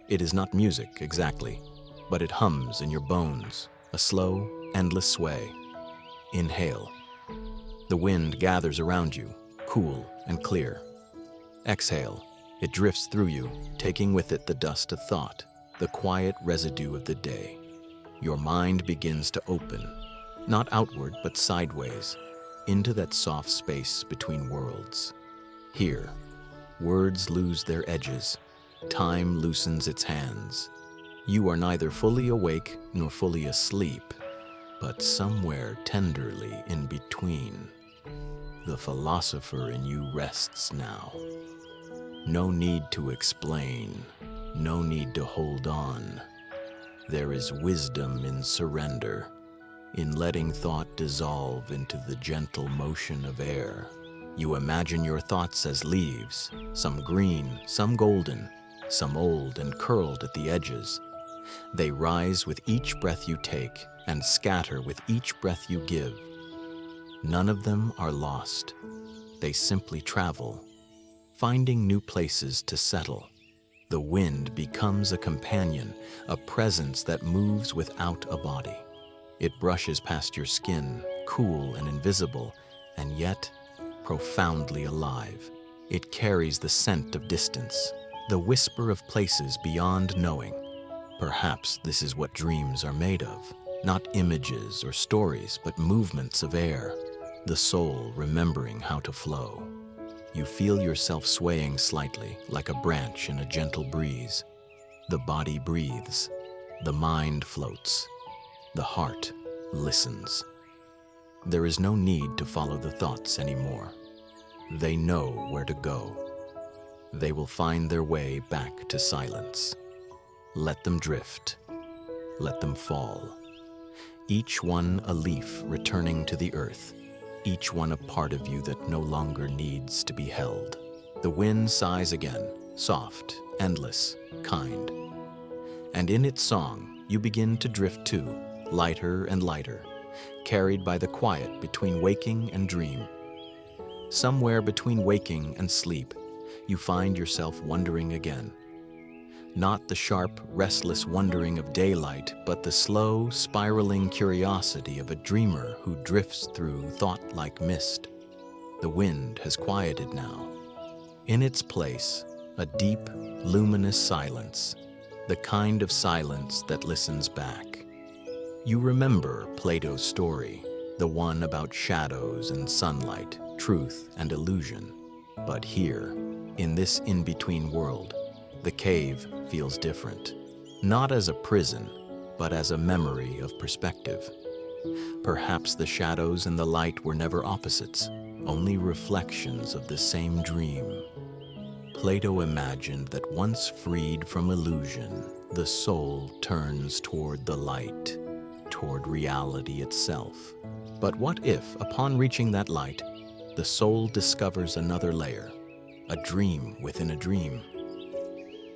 It is not music exactly, but it hums in your bones, a slow, endless sway. Inhale. The wind gathers around you, cool and clear. Exhale. It drifts through you, taking with it the dust of thought, the quiet residue of the day. Your mind begins to open, not outward but sideways, into that soft space between worlds. Here, words lose their edges, time loosens its hands. You are neither fully awake nor fully asleep, but somewhere tenderly in between. The philosopher in you rests now. No need to explain, no need to hold on. There is wisdom in surrender, in letting thought dissolve into the gentle motion of air. You imagine your thoughts as leaves, some green, some golden, some old and curled at the edges. They rise with each breath you take and scatter with each breath you give. None of them are lost. They simply travel, finding new places to settle. The wind becomes a companion, a presence that moves without a body. It brushes past your skin, cool and invisible, and yet profoundly alive. It carries the scent of distance, the whisper of places beyond knowing. Perhaps this is what dreams are made of, not images or stories, but movements of air, the soul remembering how to flow. You feel yourself swaying slightly, like a branch in a gentle breeze. The body breathes, the mind floats, the heart listens. There is no need to follow the thoughts anymore. They know where to go. They will find their way back to silence. Let them drift. Let them fall. Each one a leaf returning to the earth. Each one a part of you that no longer needs to be held. The wind sighs again, soft, endless, kind. And in its song, you begin to drift too, lighter and lighter, carried by the quiet between waking and dream. Somewhere between waking and sleep, you find yourself wondering again. Not the sharp, restless wondering of daylight, but the slow, spiraling curiosity of a dreamer who drifts through thought like mist. The wind has quieted now. In its place, a deep, luminous silence, the kind of silence that listens back. You remember Plato's story, the one about shadows and sunlight, truth and illusion. But here, in this in-between world, the cave feels different, not as a prison, but as a memory of perspective. Perhaps the shadows and the light were never opposites, only reflections of the same dream. Plato imagined that once freed from illusion, the soul turns toward the light, toward reality itself. But what if, upon reaching that light, the soul discovers another layer, a dream within a dream?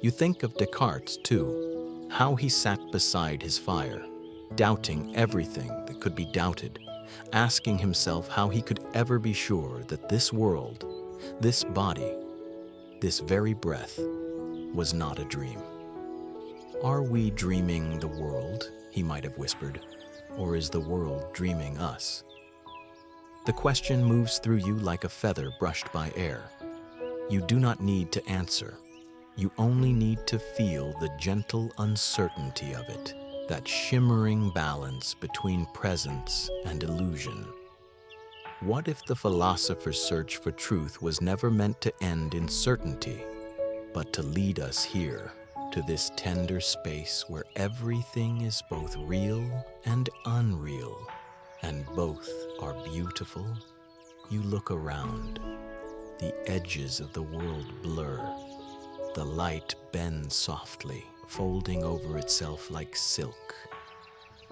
You think of Descartes, too, how he sat beside his fire, doubting everything that could be doubted, asking himself how he could ever be sure that this world, this body, this very breath, was not a dream. Are we dreaming the world, he might have whispered, or is the world dreaming us? The question moves through you like a feather brushed by air. You do not need to answer. You only need to feel the gentle uncertainty of it, that shimmering balance between presence and illusion. What if the philosopher's search for truth was never meant to end in certainty, but to lead us here, to this tender space where everything is both real and unreal, and both are beautiful? You look around. The edges of the world blur. The light bends softly, folding over itself like silk.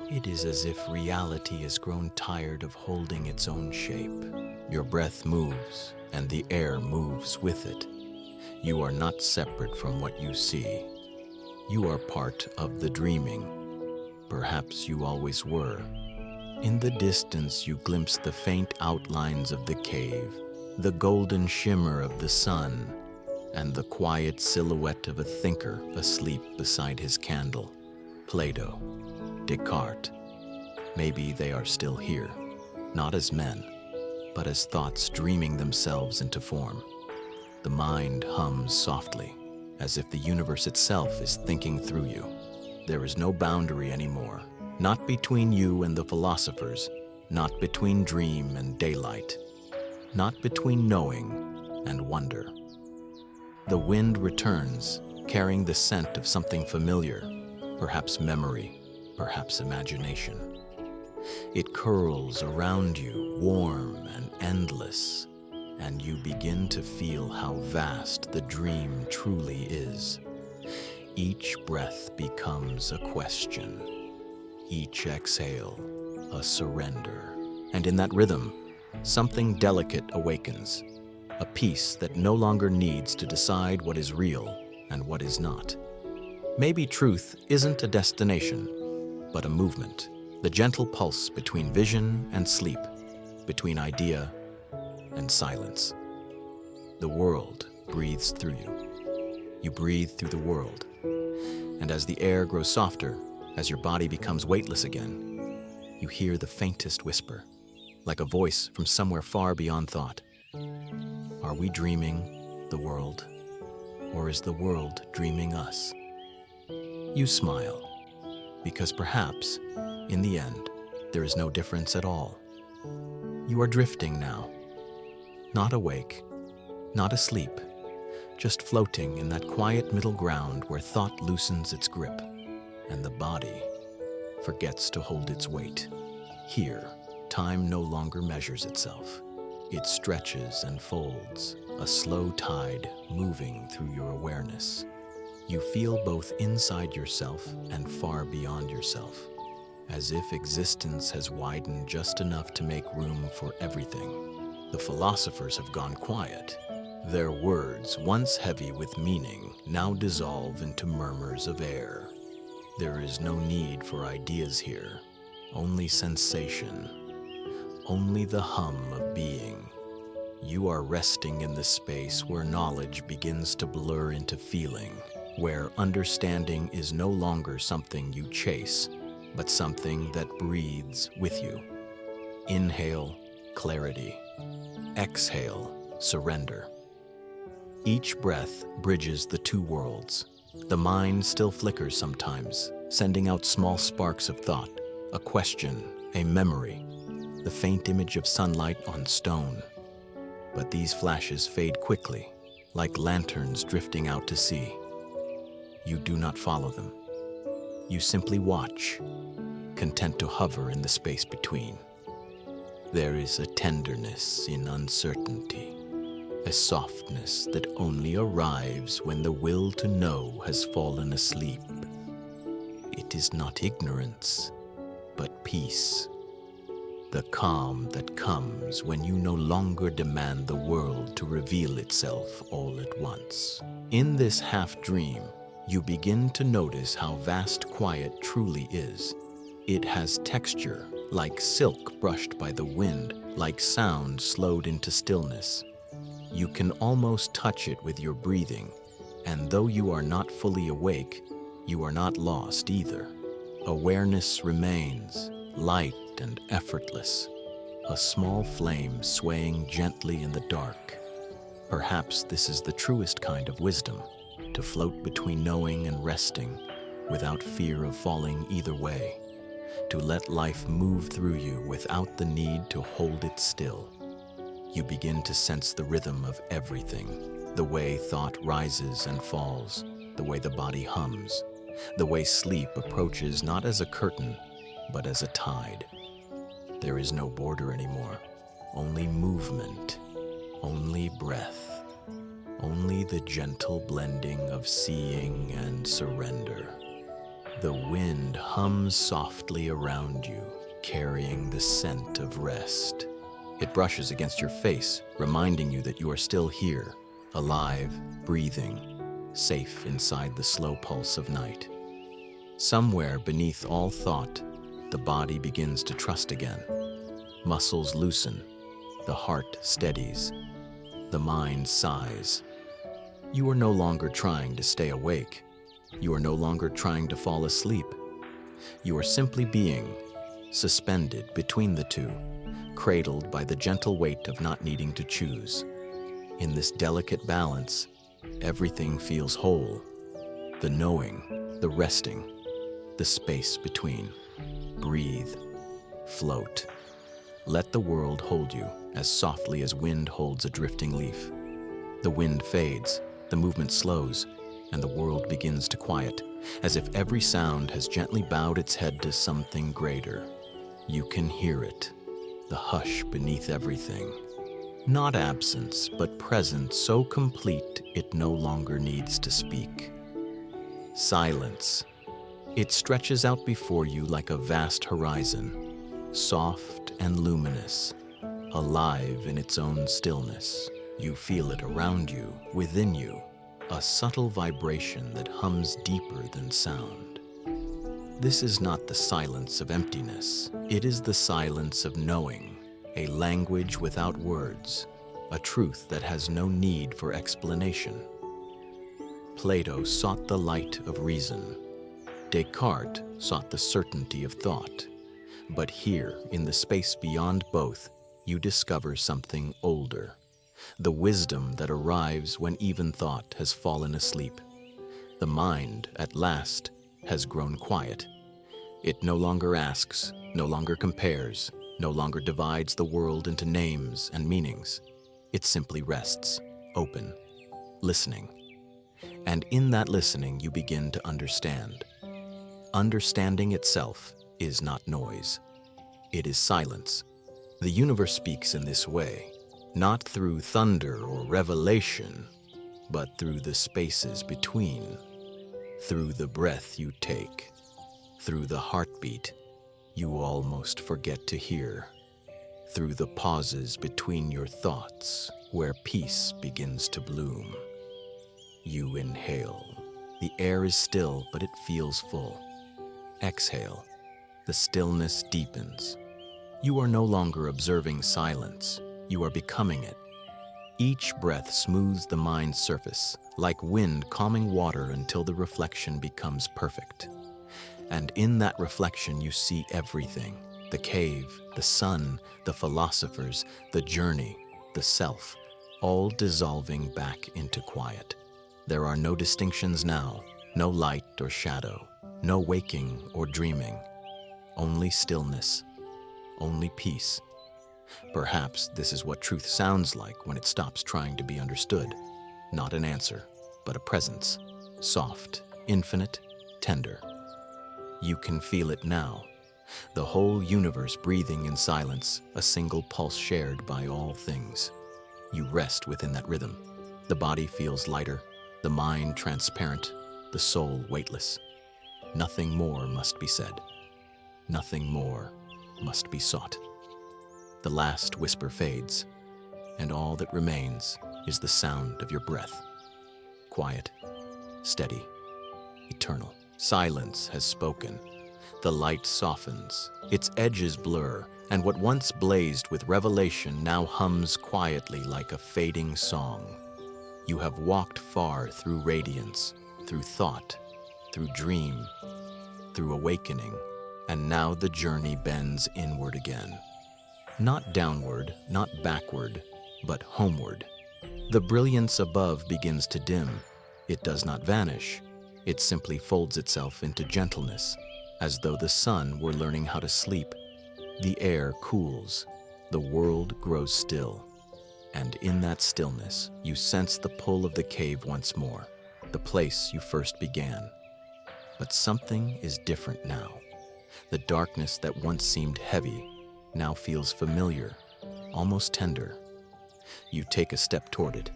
It is as if reality has grown tired of holding its own shape. Your breath moves, and the air moves with it. You are not separate from what you see. You are part of the dreaming. Perhaps you always were. In the distance, you glimpse the faint outlines of the cave, the golden shimmer of the sun, and the quiet silhouette of a thinker asleep beside his candle. Plato, Descartes. Maybe they are still here, not as men, but as thoughts dreaming themselves into form. The mind hums softly, as if the universe itself is thinking through you. There is no boundary anymore, not between you and the philosophers, not between dream and daylight, not between knowing and wonder. The wind returns, carrying the scent of something familiar, perhaps memory, perhaps imagination. It curls around you, warm and endless, and you begin to feel how vast the dream truly is. Each breath becomes a question, each exhale a surrender. And in that rhythm, something delicate awakens, a peace that no longer needs to decide what is real and what is not. Maybe truth isn't a destination, but a movement, the gentle pulse between vision and sleep, between idea and silence. The world breathes through you. You breathe through the world. And as the air grows softer, as your body becomes weightless again, you hear the faintest whisper, like a voice from somewhere far beyond thought. Are we dreaming the world, or is the world dreaming us? You smile, because perhaps, in the end, there is no difference at all. You are drifting now, not awake, not asleep, just floating in that quiet middle ground where thought loosens its grip, and the body forgets to hold its weight. Here, time no longer measures itself. It stretches and folds, a slow tide moving through your awareness. You feel both inside yourself and far beyond yourself, as if existence has widened just enough to make room for everything. The philosophers have gone quiet. Their words, once heavy with meaning, now dissolve into murmurs of air. There is no need for ideas here, only sensation, only the hum of being. You are resting in the space where knowledge begins to blur into feeling, where understanding is no longer something you chase, but something that breathes with you. Inhale, clarity. Exhale, surrender. Each breath bridges the two worlds. The mind still flickers sometimes, sending out small sparks of thought, a question, a memory, the faint image of sunlight on stone. But these flashes fade quickly, like lanterns drifting out to sea. You do not follow them. You simply watch, content to hover in the space between. There is a tenderness in uncertainty, a softness that only arrives when the will to know has fallen asleep. It is not ignorance, but peace. The calm that comes when you no longer demand the world to reveal itself all at once. In this half-dream, you begin to notice how vast quiet truly is. It has texture, like silk brushed by the wind, like sound slowed into stillness. You can almost touch it with your breathing, And though you are not fully awake, you are not lost either. Awareness remains, light and effortless, a small flame swaying gently in the dark. Perhaps this is the truest kind of wisdom, to float between knowing and resting, without fear of falling either way, to let life move through you without the need to hold it still. You begin to sense the rhythm of everything, the way thought rises and falls, the way the body hums, the way sleep approaches not as a curtain, but as a tide. There is no border anymore, only movement, only breath, only the gentle blending of seeing and surrender. The wind hums softly around you, carrying the scent of rest. It brushes against your face, reminding you that you are still here, alive, breathing, safe inside the slow pulse of night. Somewhere beneath all thought, the body begins to trust again. Muscles loosen, the heart steadies, the mind sighs. You are no longer trying to stay awake. You are no longer trying to fall asleep. You are simply being, suspended between the two, cradled by the gentle weight of not needing to choose. In this delicate balance, everything feels whole. The knowing, the resting, the space between. Breathe, float. Let the world hold you as softly as wind holds a drifting leaf. The wind fades, the movement slows, and the world begins to quiet, as if every sound has gently bowed its head to something greater. You can hear it, the hush beneath everything. Not absence, but presence so complete it no longer needs to speak. Silence. It stretches out before you like a vast horizon, soft and luminous, alive in its own stillness. You feel it around you, within you, a subtle vibration that hums deeper than sound. This is not the silence of emptiness. It is the silence of knowing, a language without words, a truth that has no need for explanation. Plato sought the light of reason. Descartes sought the certainty of thought. But here, in the space beyond both, you discover something older. The wisdom that arrives when even thought has fallen asleep. The mind, at last, has grown quiet. It no longer asks, no longer compares, no longer divides the world into names and meanings. It simply rests, open, listening. And in that listening, you begin to understand. Understanding itself is not noise. It is silence. The universe speaks in this way, not through thunder or revelation, but through the spaces between, through the breath you take, through the heartbeat you almost forget to hear, through the pauses between your thoughts where peace begins to bloom. You inhale. The air is still, but it feels full. Exhale. The stillness deepens. You are no longer observing silence. You are becoming it. Each breath smooths the mind's surface, like wind calming water until the reflection becomes perfect. And in that reflection you see everything: the cave, the sun, the philosophers, the journey, the self, all dissolving back into quiet. There are no distinctions now, no light or shadow, no waking or dreaming. Only stillness, only peace. Perhaps this is what truth sounds like when it stops trying to be understood. Not an answer, but a presence, soft, infinite, tender. You can feel it now. The whole universe breathing in silence, a single pulse shared by all things. You rest within that rhythm. The body feels lighter, the mind transparent, the soul weightless. Nothing more must be said. Nothing more must be sought. The last whisper fades, and all that remains is the sound of your breath. Quiet, steady, eternal. Silence has spoken. The light softens, its edges blur, and what once blazed with revelation now hums quietly like a fading song. You have walked far through radiance, through thought, through dream, through awakening, and now the journey bends inward again. Not downward, not backward, but homeward. The brilliance above begins to dim. It does not vanish. It simply folds itself into gentleness, as though the sun were learning how to sleep. The air cools. The world grows still. And in that stillness, you sense the pull of the cave once more, the place you first began. But something is different now. The darkness that once seemed heavy now feels familiar, almost tender. You take a step toward it,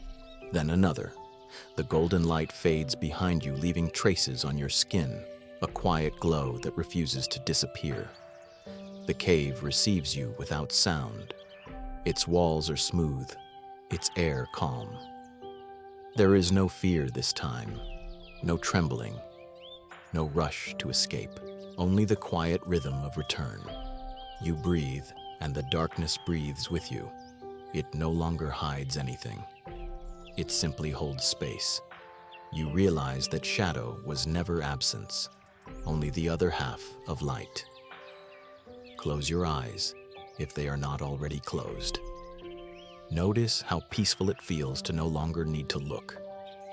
then another. The golden light fades behind you, leaving traces on your skin, a quiet glow that refuses to disappear. The cave receives you without sound. Its walls are smooth, its air calm. There is no fear this time, no trembling, no rush to escape, only the quiet rhythm of return. You breathe, and the darkness breathes with you. It no longer hides anything. It simply holds space. You realize that shadow was never absence, only the other half of light. Close your eyes, if they are not already closed. Notice how peaceful it feels to no longer need to look,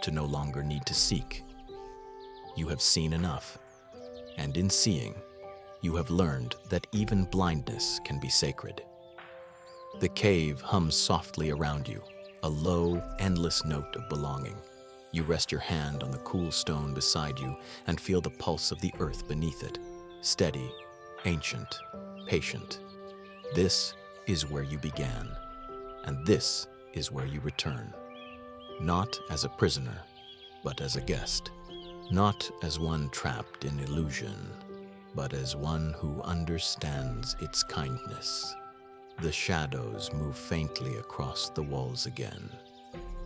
to no longer need to seek. You have seen enough, and in seeing, you have learned that even blindness can be sacred. The cave hums softly around you, a low, endless note of belonging. You rest your hand on the cool stone beside you and feel the pulse of the earth beneath it, steady, ancient, patient. This is where you began, and this is where you return. Not as a prisoner, but as a guest. Not as one trapped in illusion, but as one who understands its kindness. The shadows move faintly across the walls again.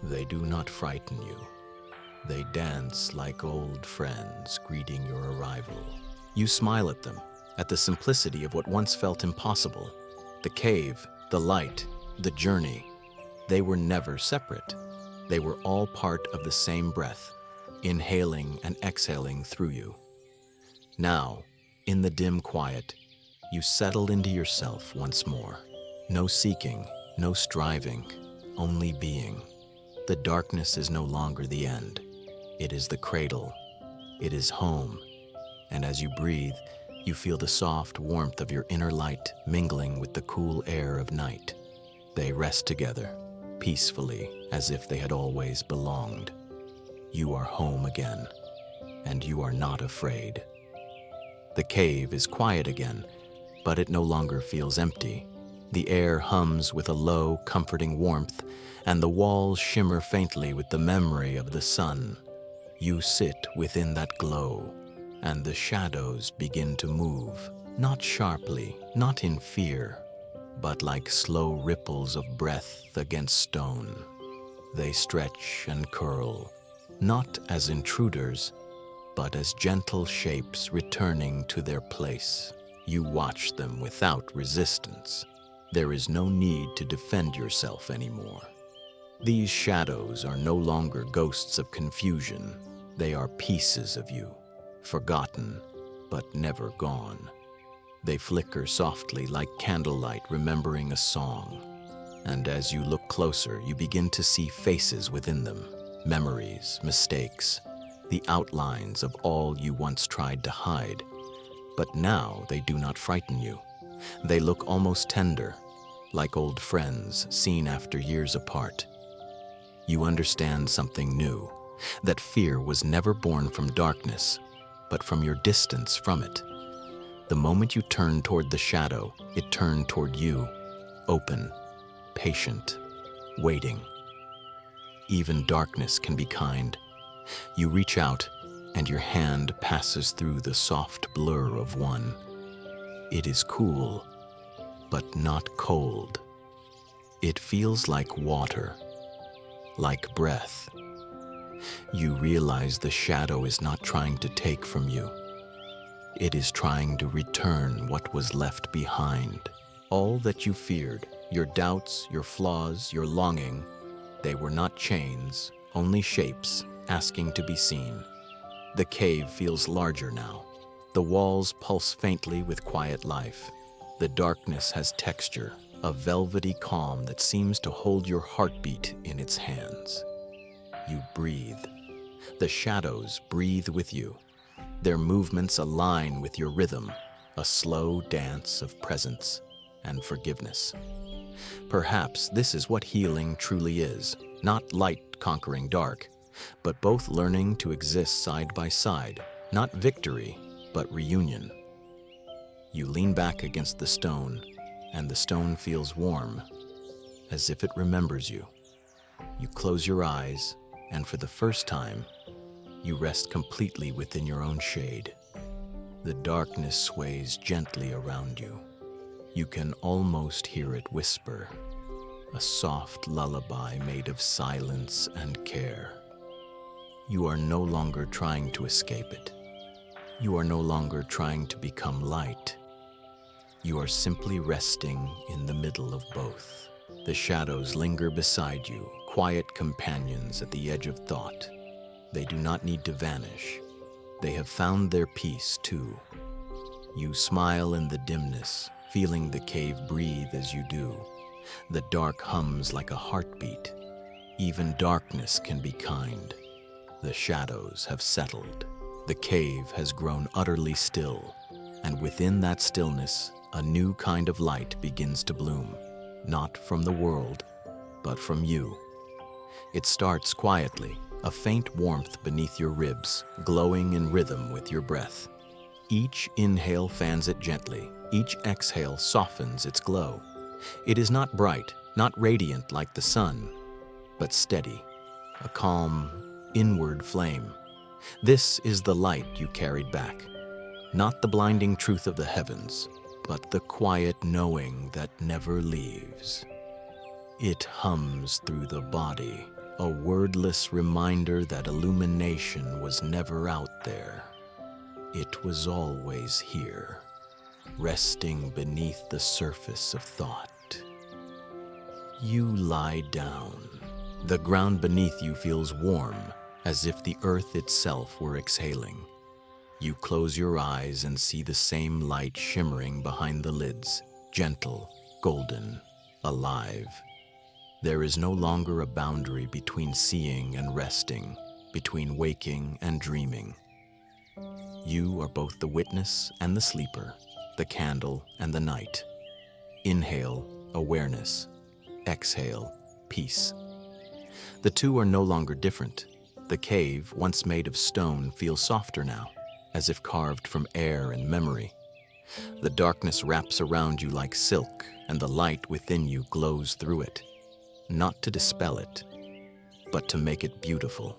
They do not frighten you. They dance like old friends greeting your arrival. You smile at them, at the simplicity of what once felt impossible. The cave, the light, the journey, they were never separate. They were all part of the same breath, inhaling and exhaling through you. Now, in the dim quiet, you settle into yourself once more. No seeking, no striving, only being. The darkness is no longer the end. It is the cradle. It is home. And as you breathe, you feel the soft warmth of your inner light mingling with the cool air of night. They rest together, peacefully, as if they had always belonged. You are home again, and you are not afraid. The cave is quiet again, but it no longer feels empty. The air hums with a low, comforting warmth, and the walls shimmer faintly with the memory of the sun. You sit within that glow, and the shadows begin to move, not sharply, not in fear, but like slow ripples of breath against stone. They stretch and curl, not as intruders, but as gentle shapes returning to their place. You watch them without resistance. There is no need to defend yourself anymore. These shadows are no longer ghosts of confusion. They are pieces of you, forgotten, but never gone. They flicker softly like candlelight remembering a song. And as you look closer, you begin to see faces within them, memories, mistakes, the outlines of all you once tried to hide. But now they do not frighten you. They look almost tender, like old friends seen after years apart. You understand something new, that fear was never born from darkness, but from your distance from it. The moment you turned toward the shadow, it turned toward you, open, patient, waiting. Even darkness can be kind. You reach out, and your hand passes through the soft blur of one. It is cool, but not cold. It feels like water, like breath. You realize the shadow is not trying to take from you. It is trying to return what was left behind. All that you feared, your doubts, your flaws, your longing, they were not chains, only shapes asking to be seen. The cave feels larger now. The walls pulse faintly with quiet life. The darkness has texture, a velvety calm that seems to hold your heartbeat in its hands. You breathe. The shadows breathe with you. Their movements align with your rhythm, a slow dance of presence and forgiveness. Perhaps this is what healing truly is, not light conquering dark, but both learning to exist side by side, not victory, but reunion. You lean back against the stone, and the stone feels warm, as if it remembers you. You close your eyes, and for the first time, you rest completely within your own shade. The darkness sways gently around you. You can almost hear it whisper, a soft lullaby made of silence and care. You are no longer trying to escape it. You are no longer trying to become light. You are simply resting in the middle of both. The shadows linger beside you, quiet companions at the edge of thought. They do not need to vanish. They have found their peace too. You smile in the dimness, feeling the cave breathe as you do. The dark hums like a heartbeat. Even darkness can be kind. The shadows have settled. The cave has grown utterly still, and within that stillness, a new kind of light begins to bloom, not from the world, but from you. It starts quietly, a faint warmth beneath your ribs, glowing in rhythm with your breath. Each inhale fans it gently, each exhale softens its glow. It is not bright, not radiant like the sun, but steady, a calm, inward flame. This is the light you carried back, not the blinding truth of the heavens, but the quiet knowing that never leaves. It hums through the body, a wordless reminder that illumination was never out there. It was always here, resting beneath the surface of thought. You lie down. The ground beneath you feels warm, as if the earth itself were exhaling. You close your eyes and see the same light shimmering behind the lids, gentle, golden, alive. There is no longer a boundary between seeing and resting, between waking and dreaming. You are both the witness and the sleeper, the candle and the night. Inhale, awareness. Exhale, peace. The two are no longer different. The cave, once made of stone, feels softer now, as if carved from air and memory. The darkness wraps around you like silk, and the light within you glows through it. Not to dispel it, but to make it beautiful.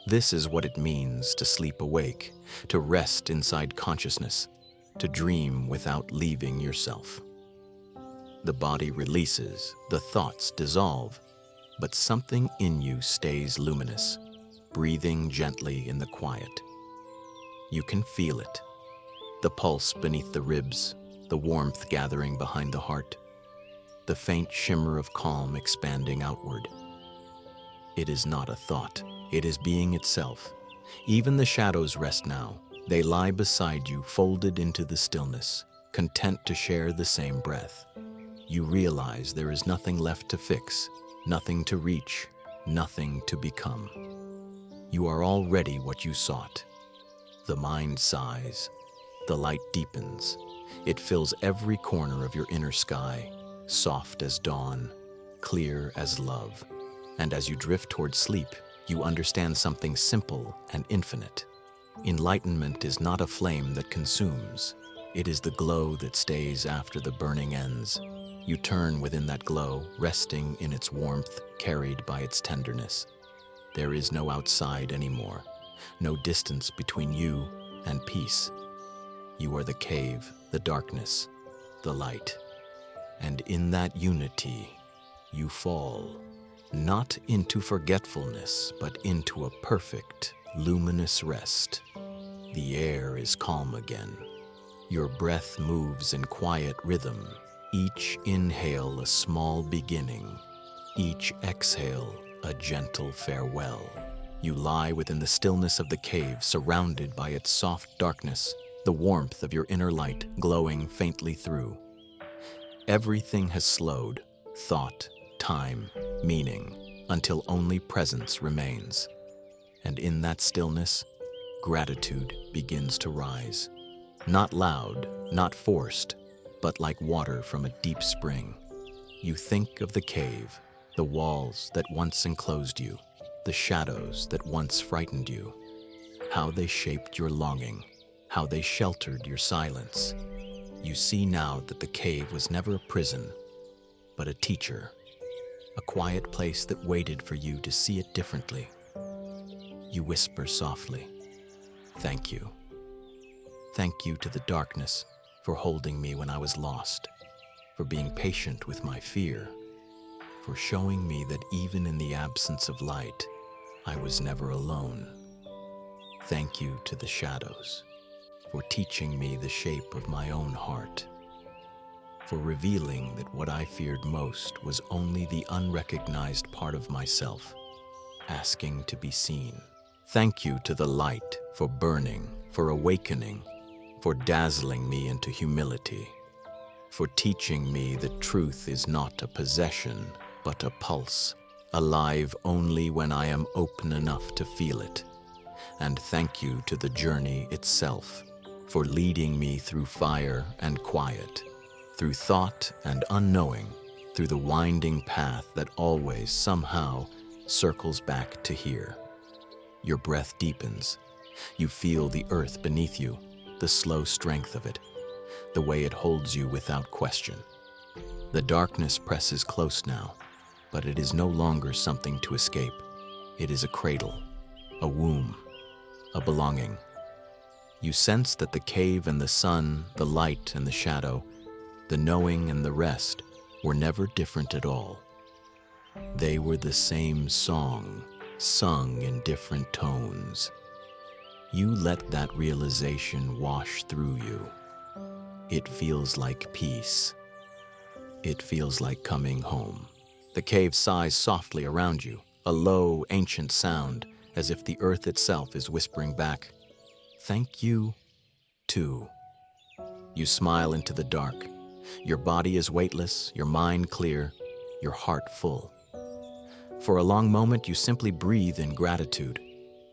This is what it means to sleep awake, to rest inside consciousness, to dream without leaving yourself. The body releases, the thoughts dissolve, but something in you stays luminous, breathing gently in the quiet. You can feel it, the pulse beneath the ribs, the warmth gathering behind the heart, the faint shimmer of calm expanding outward. It is not a thought, it is being itself. Even the shadows rest now. They lie beside you, folded into the stillness, content to share the same breath. You realize there is nothing left to fix, nothing to reach, nothing to become. You are already what you sought. The mind sighs, the light deepens. It fills every corner of your inner sky, soft as dawn, clear as love. And as you drift toward sleep, you understand something simple and infinite. Enlightenment is not a flame that consumes. It is the glow that stays after the burning ends. You turn within that glow, resting in its warmth, carried by its tenderness. There is no outside anymore, no distance between you and peace. You are the cave, the darkness, the light. And in that unity, you fall, not into forgetfulness, but into a perfect, luminous rest. The air is calm again. Your breath moves in quiet rhythm, each inhale a small beginning, each exhale a gentle farewell. You lie within the stillness of the cave, surrounded by its soft darkness, the warmth of your inner light glowing faintly through. Everything has slowed, thought, time, meaning, until only presence remains. And in that stillness, gratitude begins to rise. Not loud, not forced, but like water from a deep spring. You think of the cave, the walls that once enclosed you, the shadows that once frightened you, how they shaped your longing, how they sheltered your silence. You see now that the cave was never a prison, but a teacher, a quiet place that waited for you to see it differently. You whisper softly, "Thank you. Thank you to the darkness for holding me when I was lost, for being patient with my fear, for showing me that even in the absence of light, I was never alone. Thank you to the shadows for teaching me the shape of my own heart, for revealing that what I feared most was only the unrecognized part of myself, asking to be seen. Thank you to the light for burning, for awakening, for dazzling me into humility, for teaching me that truth is not a possession, but a pulse, alive only when I am open enough to feel it. And thank you to the journey itself, for leading me through fire and quiet, through thought and unknowing, through the winding path that always somehow circles back to here. Your breath deepens. You feel the earth beneath you, the slow strength of it, the way it holds you without question. The darkness presses close now, but it is no longer something to escape. It is a cradle, a womb, a belonging. You sense that the cave and the sun, the light and the shadow, the knowing and the rest were never different at all. They were the same song, sung in different tones. You let that realization wash through you. It feels like peace. It feels like coming home. The cave sighs softly around you, a low, ancient sound, as if the earth itself is whispering back, "Thank you, too." You smile into the dark. Your body is weightless, your mind clear, your heart full. For a long moment, you simply breathe in gratitude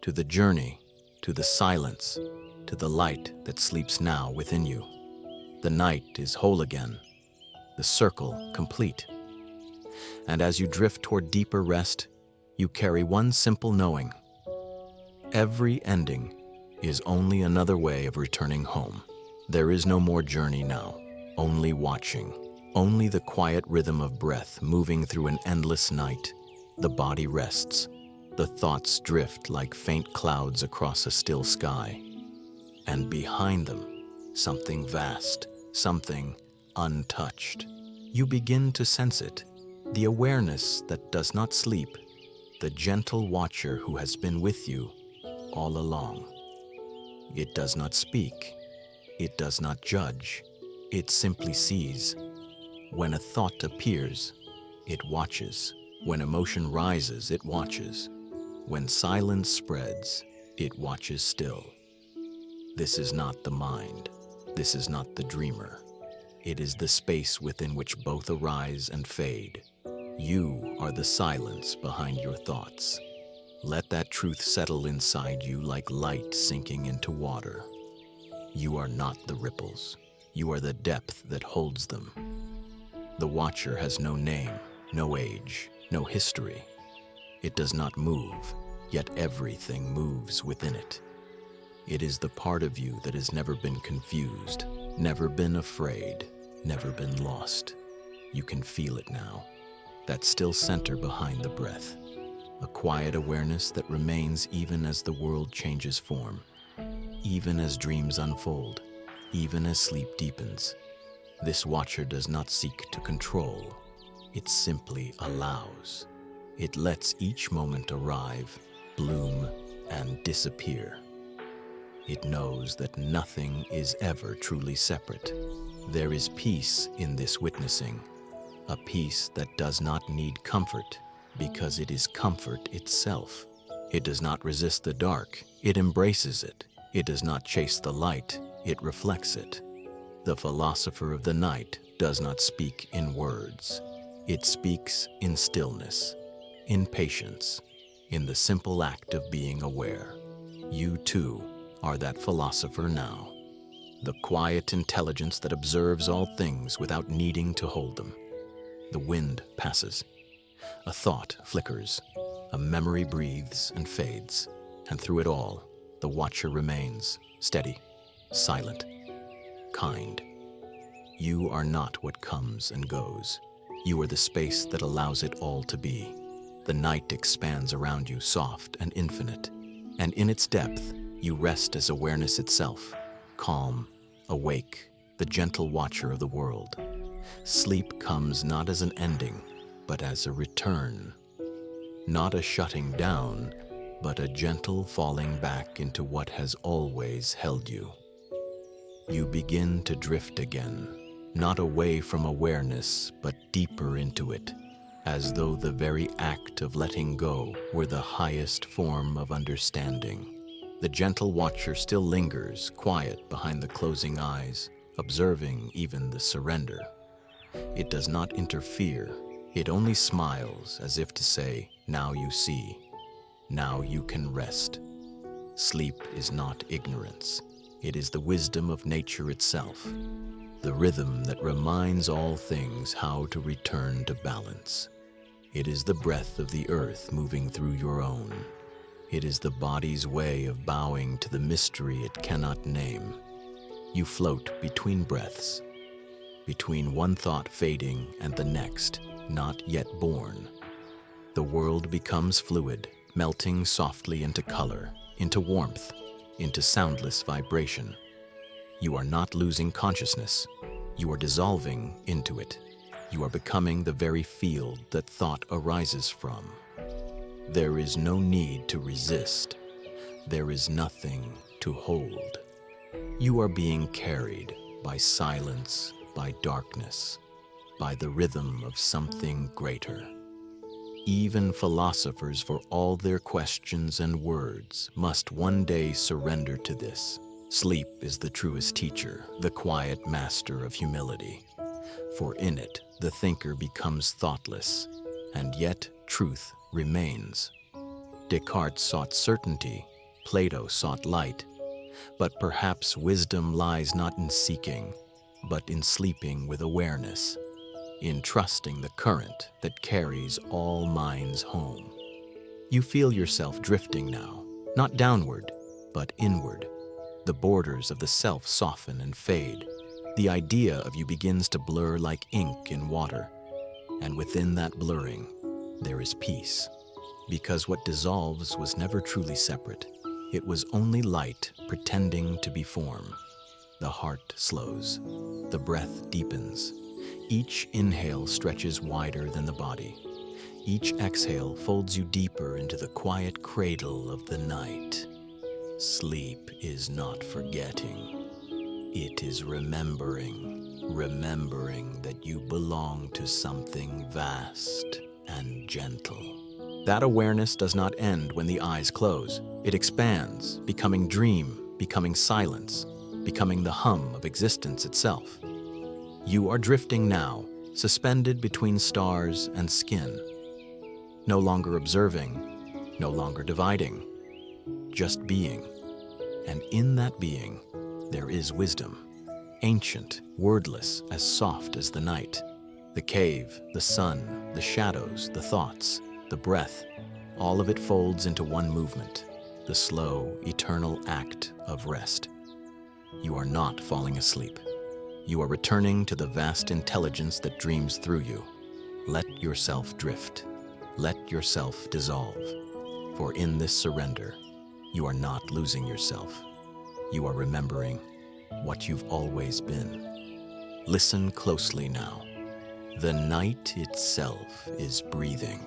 to the journey, to the silence, to the light that sleeps now within you. The night is whole again, the circle complete. And as you drift toward deeper rest, you carry one simple knowing. Every ending is only another way of returning home. There is no more journey now, only watching, only the quiet rhythm of breath moving through an endless night. The body rests, the thoughts drift like faint clouds across a still sky. And behind them, something vast, something untouched. You begin to sense it, the awareness that does not sleep, the gentle watcher who has been with you all along. It does not speak, it does not judge, it simply sees. When a thought appears, it watches. When emotion rises, it watches. When silence spreads, it watches still. This is not the mind. This is not the dreamer. It is the space within which both arise and fade. You are the silence behind your thoughts. Let that truth settle inside you like light sinking into water. You are not the ripples. You are the depth that holds them. The watcher has no name, no age, no history. It does not move, yet everything moves within it. It is the part of you that has never been confused, never been afraid, never been lost. You can feel it now, that still center behind the breath, a quiet awareness that remains even as the world changes form, even as dreams unfold, even as sleep deepens. This watcher does not seek to control. It simply allows. It lets each moment arrive, bloom, and disappear. It knows that nothing is ever truly separate. There is peace in this witnessing, a peace that does not need comfort, because it is comfort itself. It does not resist the dark, it embraces it. It does not chase the light, it reflects it. The philosopher of the night does not speak in words. It speaks in stillness, in patience, in the simple act of being aware. You too are that philosopher now. The quiet intelligence that observes all things without needing to hold them. The wind passes. A thought flickers. A memory breathes and fades. And through it all, the watcher remains, steady, silent, kind. You are not what comes and goes. You are the space that allows it all to be. The night expands around you, soft and infinite. And in its depth, you rest as awareness itself, calm, awake, the gentle watcher of the world. Sleep comes not as an ending, but as a return. Not a shutting down, but a gentle falling back into what has always held you. You begin to drift again, not away from awareness, but deeper into it, as though the very act of letting go were the highest form of understanding. The gentle watcher still lingers, quiet behind the closing eyes, observing even the surrender. It does not interfere. It only smiles as if to say, "Now you see. Now you can rest." Sleep is not ignorance. It is the wisdom of nature itself, the rhythm that reminds all things how to return to balance. It is the breath of the earth moving through your own. It is the body's way of bowing to the mystery it cannot name. You float between breaths, between one thought fading and the next, not yet born. The world becomes fluid, melting softly into color, into warmth, into soundless vibration. You are not losing consciousness. You are dissolving into it. You are becoming the very field that thought arises from. There is no need to resist. There is nothing to hold. You are being carried by silence, by darkness, by the rhythm of something greater. Even philosophers, for all their questions and words, must one day surrender to this. Sleep is the truest teacher, the quiet master of humility. For in it, the thinker becomes thoughtless, and yet truth remains. Descartes sought certainty, Plato sought light, but perhaps wisdom lies not in seeking, but in sleeping with awareness, in trusting the current that carries all minds home. You feel yourself drifting now, not downward, but inward. The borders of the self soften and fade. The idea of you begins to blur like ink in water, and within that blurring, there is peace. Because what dissolves was never truly separate. It was only light pretending to be form. The heart slows. The breath deepens. Each inhale stretches wider than the body. Each exhale folds you deeper into the quiet cradle of the night. Sleep is not forgetting. It is remembering, remembering that you belong to something vast and gentle. That awareness does not end when the eyes close. It expands, becoming dream, becoming silence, becoming the hum of existence itself. You are drifting now, suspended between stars and skin. No longer observing, no longer dividing, just being. And in that being, there is wisdom, ancient, wordless, as soft as the night. The cave, the sun, the shadows, the thoughts, the breath, all of it folds into one movement, the slow, eternal act of rest. You are not falling asleep. You are returning to the vast intelligence that dreams through you. Let yourself drift. Let yourself dissolve. For in this surrender, you are not losing yourself. You are remembering what you've always been. Listen closely now. The night itself is breathing.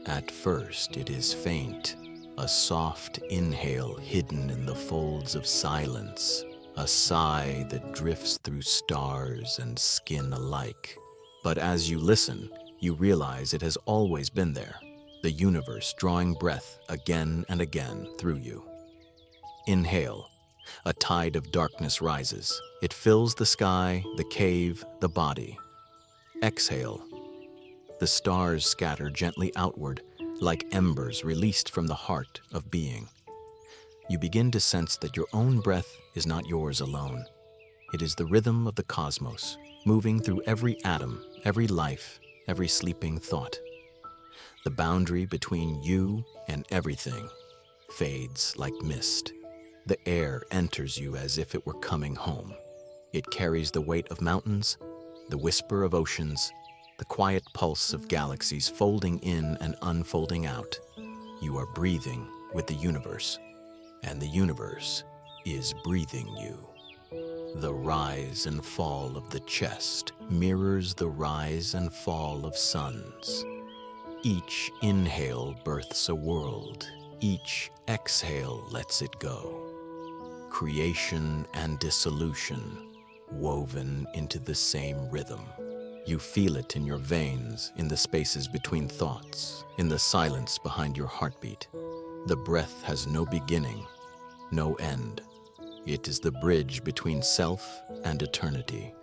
At first, it is faint, a soft inhale hidden in the folds of silence, a sigh that drifts through stars and skin alike. But as you listen, you realize it has always been there, the universe drawing breath again and again through you. Inhale. A tide of darkness rises. It fills the sky, the cave, the body. Exhale. The stars scatter gently outward, like embers released from the heart of being. You begin to sense that your own breath is not yours alone. It is the rhythm of the cosmos, moving through every atom, every life, every sleeping thought. The boundary between you and everything fades like mist. The air enters you as if it were coming home. It carries the weight of mountains, the whisper of oceans, the quiet pulse of galaxies folding in and unfolding out. You are breathing with the universe, and the universe is breathing you. The rise and fall of the chest mirrors the rise and fall of suns. Each inhale births a world. Each exhale lets it go. Creation and dissolution woven into the same rhythm. You feel it in your veins, in the spaces between thoughts, in the silence behind your heartbeat. The breath has no beginning, no end. It is the bridge between self and eternity.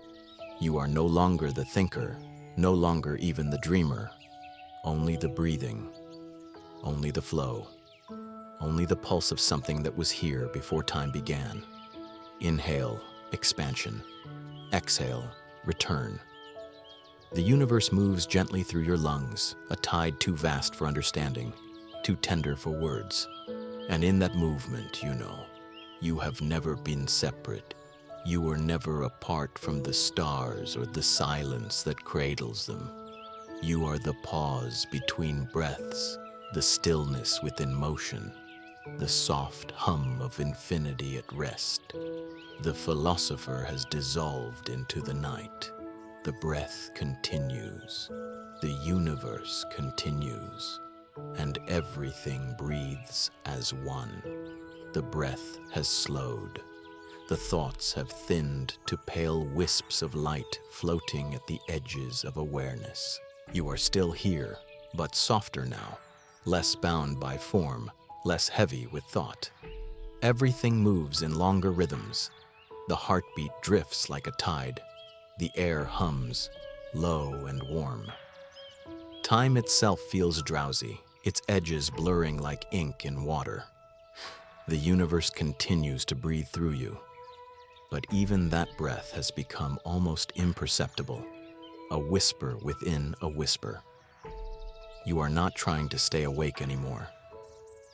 You are no longer the thinker, no longer even the dreamer. Only the breathing, only the flow, only the pulse of something that was here before time began. Inhale, expansion. Exhale, return. The universe moves gently through your lungs, a tide too vast for understanding, too tender for words. And in that movement, you have never been separate. You were never apart from the stars or the silence that cradles them. You are the pause between breaths, the stillness within motion, the soft hum of infinity at rest. The philosopher has dissolved into the night. The breath continues, the universe continues, and everything breathes as one. The breath has slowed. The thoughts have thinned to pale wisps of light floating at the edges of awareness. You are still here, but softer now, less bound by form, less heavy with thought. Everything moves in longer rhythms. The heartbeat drifts like a tide. The air hums, low and warm. Time itself feels drowsy, its edges blurring like ink in water. The universe continues to breathe through you, but even that breath has become almost imperceptible, a whisper within a whisper. You are not trying to stay awake anymore.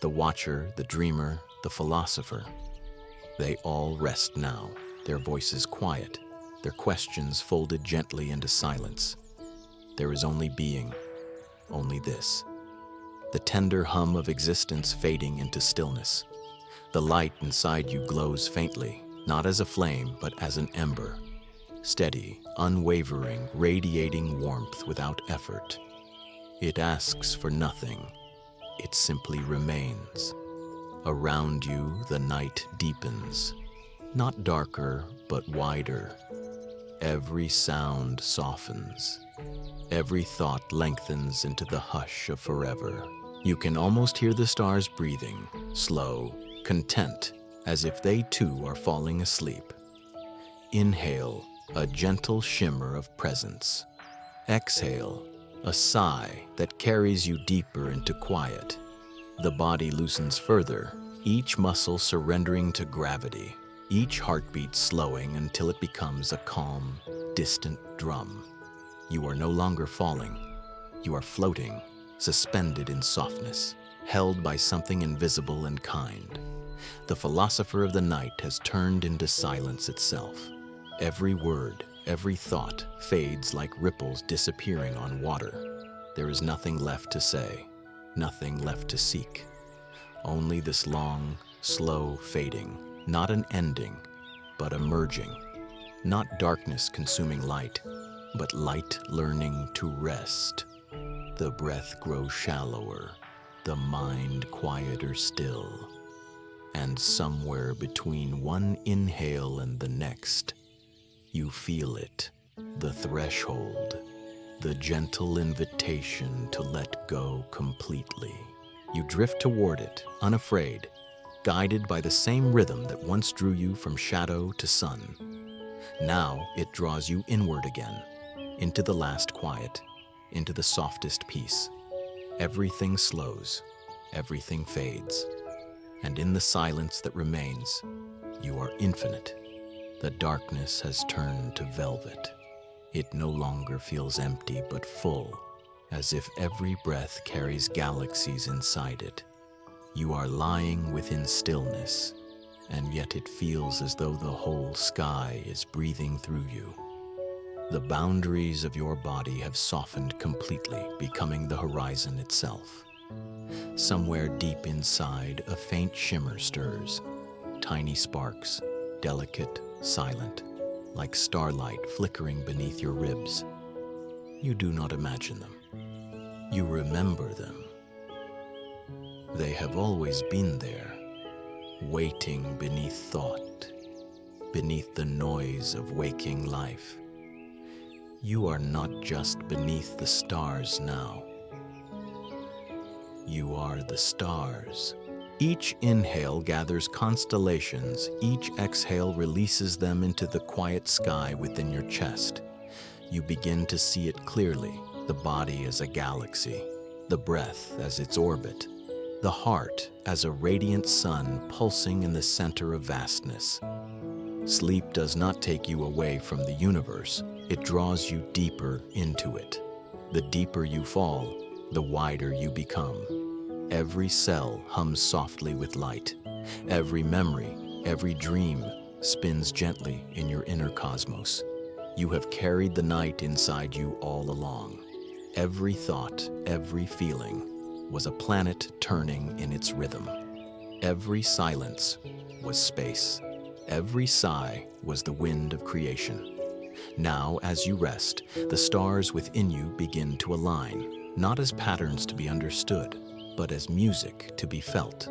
The watcher, the dreamer, the philosopher, they all rest now, their voices quiet, their questions folded gently into silence. There is only being, only this. The tender hum of existence fading into stillness. The light inside you glows faintly, not as a flame, but as an ember. Steady, unwavering, radiating warmth without effort. It asks for nothing. It simply remains. Around you, the night deepens. Not darker, but wider. Every sound softens. Every thought lengthens into the hush of forever. You can almost hear the stars breathing, slow, content, as if they too are falling asleep. Inhale, a gentle shimmer of presence. Exhale, a sigh that carries you deeper into quiet. The body loosens further, each muscle surrendering to gravity, each heartbeat slowing until it becomes a calm, distant drum. You are no longer falling. You are floating, suspended in softness, held by something invisible and kind. The philosopher of the night has turned into silence itself. Every word, every thought fades like ripples disappearing on water. There is nothing left to say, nothing left to seek. Only this long, slow fading, not an ending, but a merging. Not darkness consuming light, but light learning to rest. The breath grows shallower, the mind quieter still. And somewhere between one inhale and the next, you feel it, the threshold. the gentle invitation to let go completely. You drift toward it, unafraid, guided by the same rhythm that once drew you from shadow to sun. Now it draws you inward again, into the last quiet, into the softest peace. Everything slows, everything fades, and in the silence that remains, you are infinite. The darkness has turned to velvet. It no longer feels empty but full, as if every breath carries galaxies inside it. You are lying within stillness, and yet it feels as though the whole sky is breathing through you. The boundaries of your body have softened completely, becoming the horizon itself. Somewhere deep inside, a faint shimmer stirs. Tiny sparks, delicate, silent, like starlight flickering beneath your ribs. You do not imagine them. You remember them. They have always been there, waiting beneath thought, beneath the noise of waking life. You are not just beneath the stars now. You are the stars. Each inhale gathers constellations, each exhale releases them into the quiet sky within your chest. You begin to see it clearly, the body as a galaxy, the breath as its orbit, the heart as a radiant sun pulsing in the center of vastness. Sleep does not take you away from the universe, it draws you deeper into it. The deeper you fall, the wider you become. Every cell hums softly with light. Every memory, every dream spins gently in your inner cosmos. You have carried the night inside you all along. Every thought, every feeling was a planet turning in its rhythm. Every silence was space. Every sigh was the wind of creation. Now, as you rest, the stars within you begin to align, not as patterns to be understood, but as music to be felt.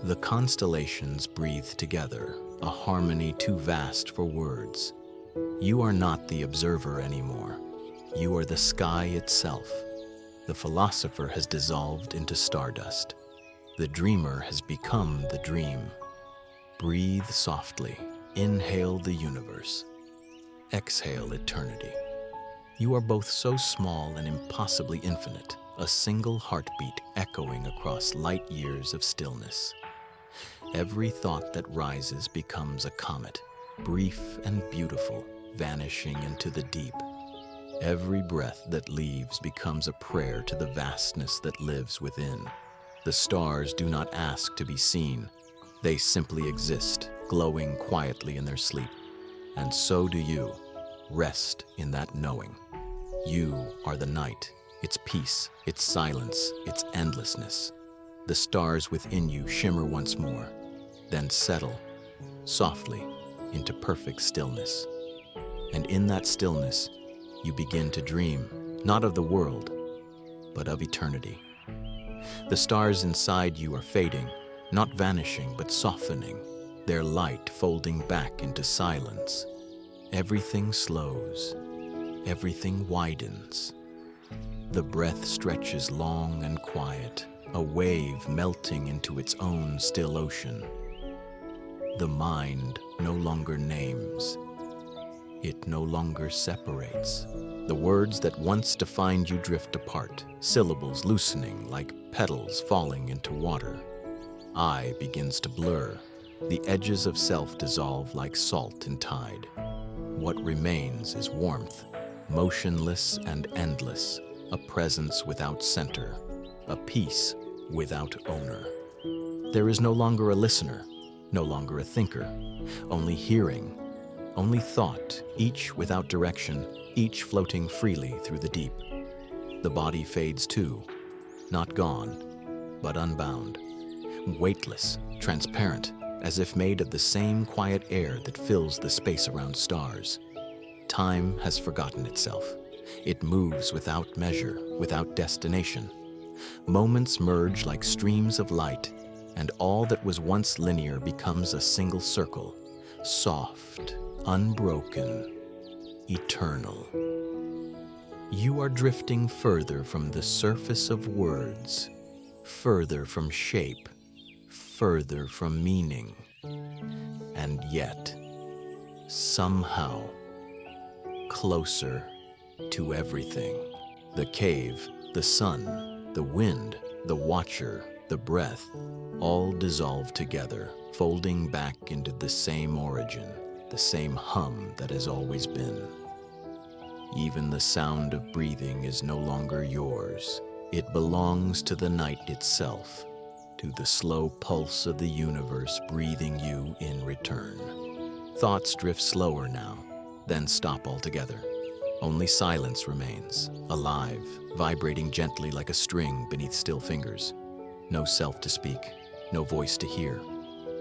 The constellations breathe together, a harmony too vast for words. You are not the observer anymore. You are the sky itself. The philosopher has dissolved into stardust. The dreamer has become the dream. Breathe softly. Inhale the universe. Exhale eternity. You are both so small and impossibly infinite, a single heartbeat echoing across light years of stillness. Every thought that rises becomes a comet, brief and beautiful, vanishing into the deep. Every breath that leaves becomes a prayer to the vastness that lives within. The stars do not ask to be seen. They simply exist, glowing quietly in their sleep. And so do you. Rest in that knowing. You are the night, its peace, its silence, its endlessness. The stars within you shimmer once more, then settle, softly, into perfect stillness. And in that stillness, you begin to dream, not of the world, but of eternity. The stars inside you are fading, not vanishing, but softening, their light folding back into silence. Everything slows, everything widens. The breath stretches long and quiet, a wave melting into its own still ocean. The mind no longer names. It no longer separates. The words that once defined you drift apart, syllables loosening like petals falling into water. I begins to blur. The edges of self dissolve like salt in tide. What remains is warmth, motionless and endless, a presence without center, a peace without owner. There is no longer a listener, no longer a thinker, only hearing, only thought, each without direction, each floating freely through the deep. The body fades too, not gone, but unbound, weightless, transparent, as if made of the same quiet air that fills the space around stars. Time has forgotten itself. It moves without measure, without destination. Moments merge like streams of light, and all that was once linear becomes a single circle, soft, unbroken, eternal. You are drifting further from the surface of words, further from shape, further from meaning, and yet, somehow, closer to everything. The cave, the sun, the wind, the watcher, the breath, all dissolve together, folding back into the same origin, the same hum that has always been. Even the sound of breathing is no longer yours. It belongs to the night itself, to the slow pulse of the universe breathing you in return. Thoughts drift slower now, then stop altogether. Only silence remains, alive, vibrating gently like a string beneath still fingers. No self to speak, no voice to hear.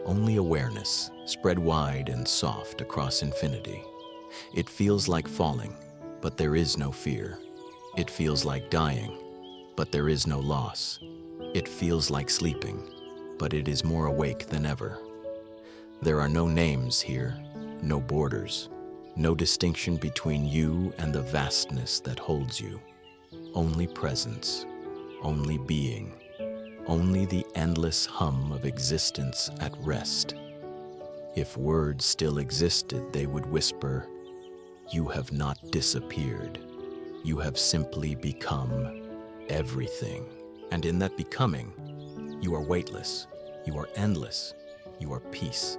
Only awareness, spread wide and soft across infinity. It feels like falling, but there is no fear. It feels like dying, but there is no loss. It feels like sleeping, but it is more awake than ever. There are no names here, no borders, no distinction between you and the vastness that holds you. Only presence, only being, only the endless hum of existence at rest. If words still existed, they would whisper, "You have not disappeared. You have simply become everything." And in that becoming, you are weightless, you are endless, you are peace.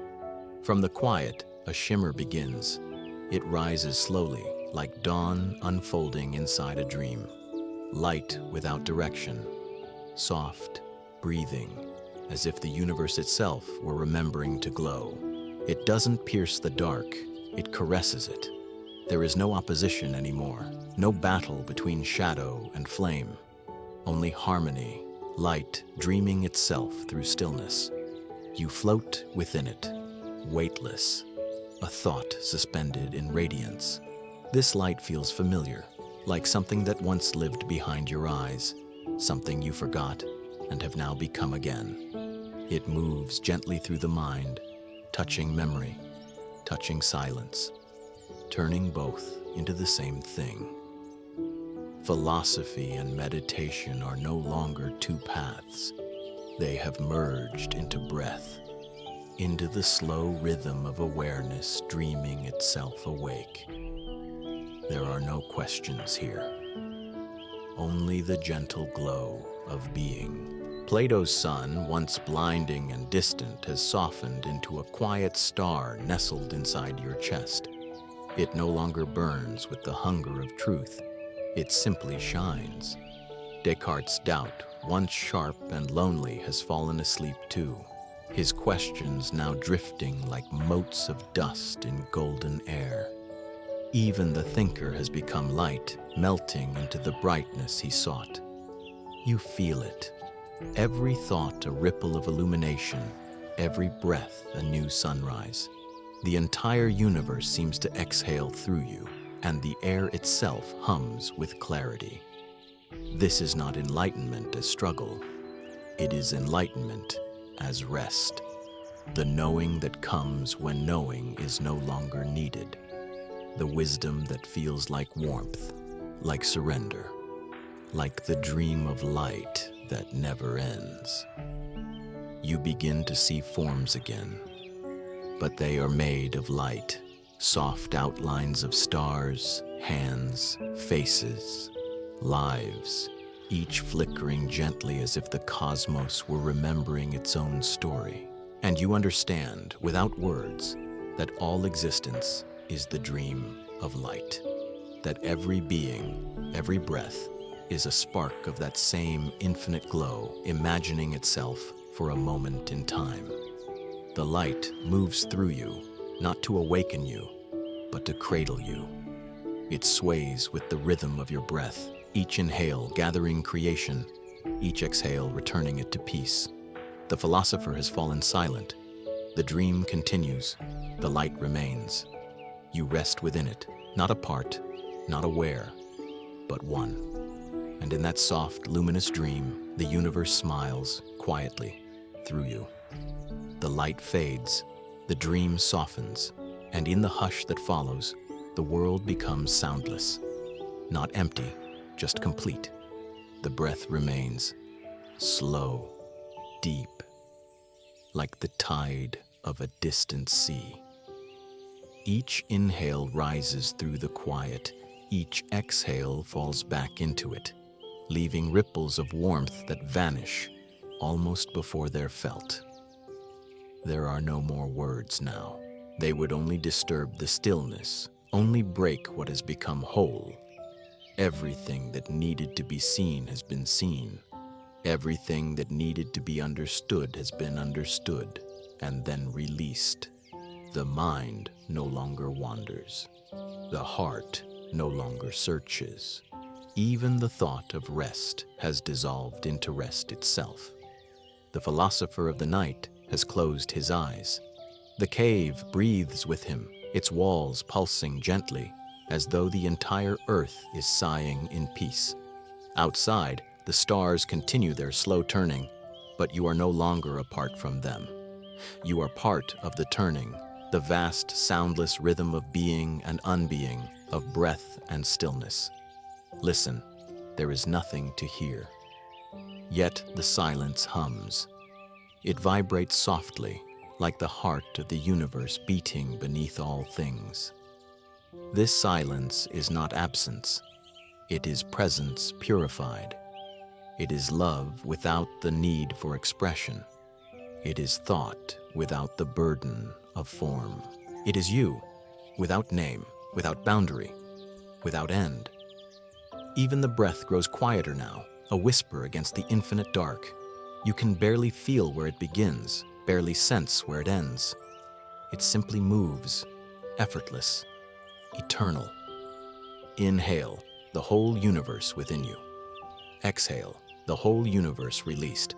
From the quiet, a shimmer begins. It rises slowly, like dawn unfolding inside a dream. Light without direction, soft, breathing, as if the universe itself were remembering to glow. It doesn't pierce the dark, it caresses it. There is no opposition anymore, no battle between shadow and flame. Only harmony, light dreaming itself through stillness. You float within it, weightless, a thought suspended in radiance. This light feels familiar, like something that once lived behind your eyes, something you forgot and have now become again. It moves gently through the mind, touching memory, touching silence, turning both into the same thing. Philosophy and meditation are no longer two paths. They have merged into breath, into the slow rhythm of awareness dreaming itself awake. There are no questions here, only the gentle glow of being. Plato's sun, once blinding and distant, has softened into a quiet star nestled inside your chest. It no longer burns with the hunger of truth. It simply shines. Descartes' doubt, once sharp and lonely, has fallen asleep too, his questions now drifting like motes of dust in golden air. Even the thinker has become light, melting into the brightness he sought. You feel it. Every thought a ripple of illumination, every breath a new sunrise. The entire universe seems to exhale through you, and the air itself hums with clarity. This is not enlightenment as struggle. It is enlightenment as rest. The knowing that comes when knowing is no longer needed. The wisdom that feels like warmth, like surrender, like the dream of light that never ends. You begin to see forms again, but they are made of light, soft outlines of stars, hands, faces, lives, each flickering gently as if the cosmos were remembering its own story. And you understand, without words, that all existence is the dream of light, that every being, every breath, is a spark of that same infinite glow, imagining itself for a moment in time. The light moves through you, not to awaken you, but to cradle you. It sways with the rhythm of your breath, each inhale gathering creation, each exhale returning it to peace. The philosopher has fallen silent. The dream continues. The light remains. You rest within it, not apart, not aware, but one. And in that soft, luminous dream, the universe smiles quietly through you. The light fades, the dream softens, and in the hush that follows, the world becomes soundless. Not empty, just complete. The breath remains slow, deep, like the tide of a distant sea. Each inhale rises through the quiet, each exhale falls back into it, leaving ripples of warmth that vanish almost before they're felt. There are no more words now. They would only disturb the stillness, only break what has become whole. Everything that needed to be seen has been seen. Everything that needed to be understood has been understood and then released. The mind no longer wanders. The heart no longer searches. Even the thought of rest has dissolved into rest itself. The philosopher of the night has closed his eyes. The cave breathes with him, its walls pulsing gently, as though the entire earth is sighing in peace. Outside, the stars continue their slow turning, but you are no longer apart from them. You are part of the turning, the vast, soundless rhythm of being and unbeing, of breath and stillness. Listen, there is nothing to hear. Yet the silence hums. It vibrates softly, like the heart of the universe beating beneath all things. This silence is not absence. It is presence purified. It is love without the need for expression. It is thought without the burden of form. It is you, without name, without boundary, without end. Even the breath grows quieter now, a whisper against the infinite dark. You can barely feel where it begins, barely sense where it ends. It simply moves, effortless, eternal. Inhale, the whole universe within you. Exhale, the whole universe released.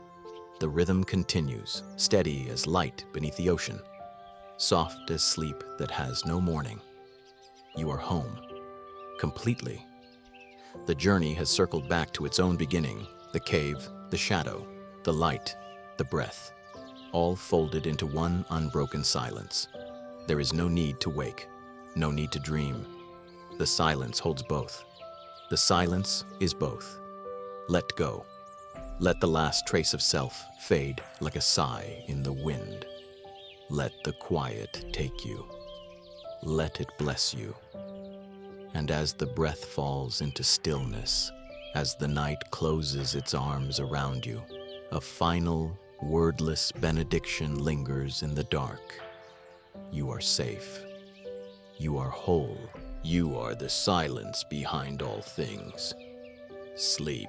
The rhythm continues, steady as light beneath the ocean, soft as sleep that has no morning. You are home, completely. The journey has circled back to its own beginning, the cave, the shadow, the light, the breath, all folded into one unbroken silence. There is no need to wake, no need to dream. The silence holds both. The silence is both. Let go. Let the last trace of self fade like a sigh in the wind. Let the quiet take you. Let it bless you. And as the breath falls into stillness, as the night closes its arms around you, a final, wordless benediction lingers in the dark. You are safe. You are whole. You are the silence behind all things. Sleep.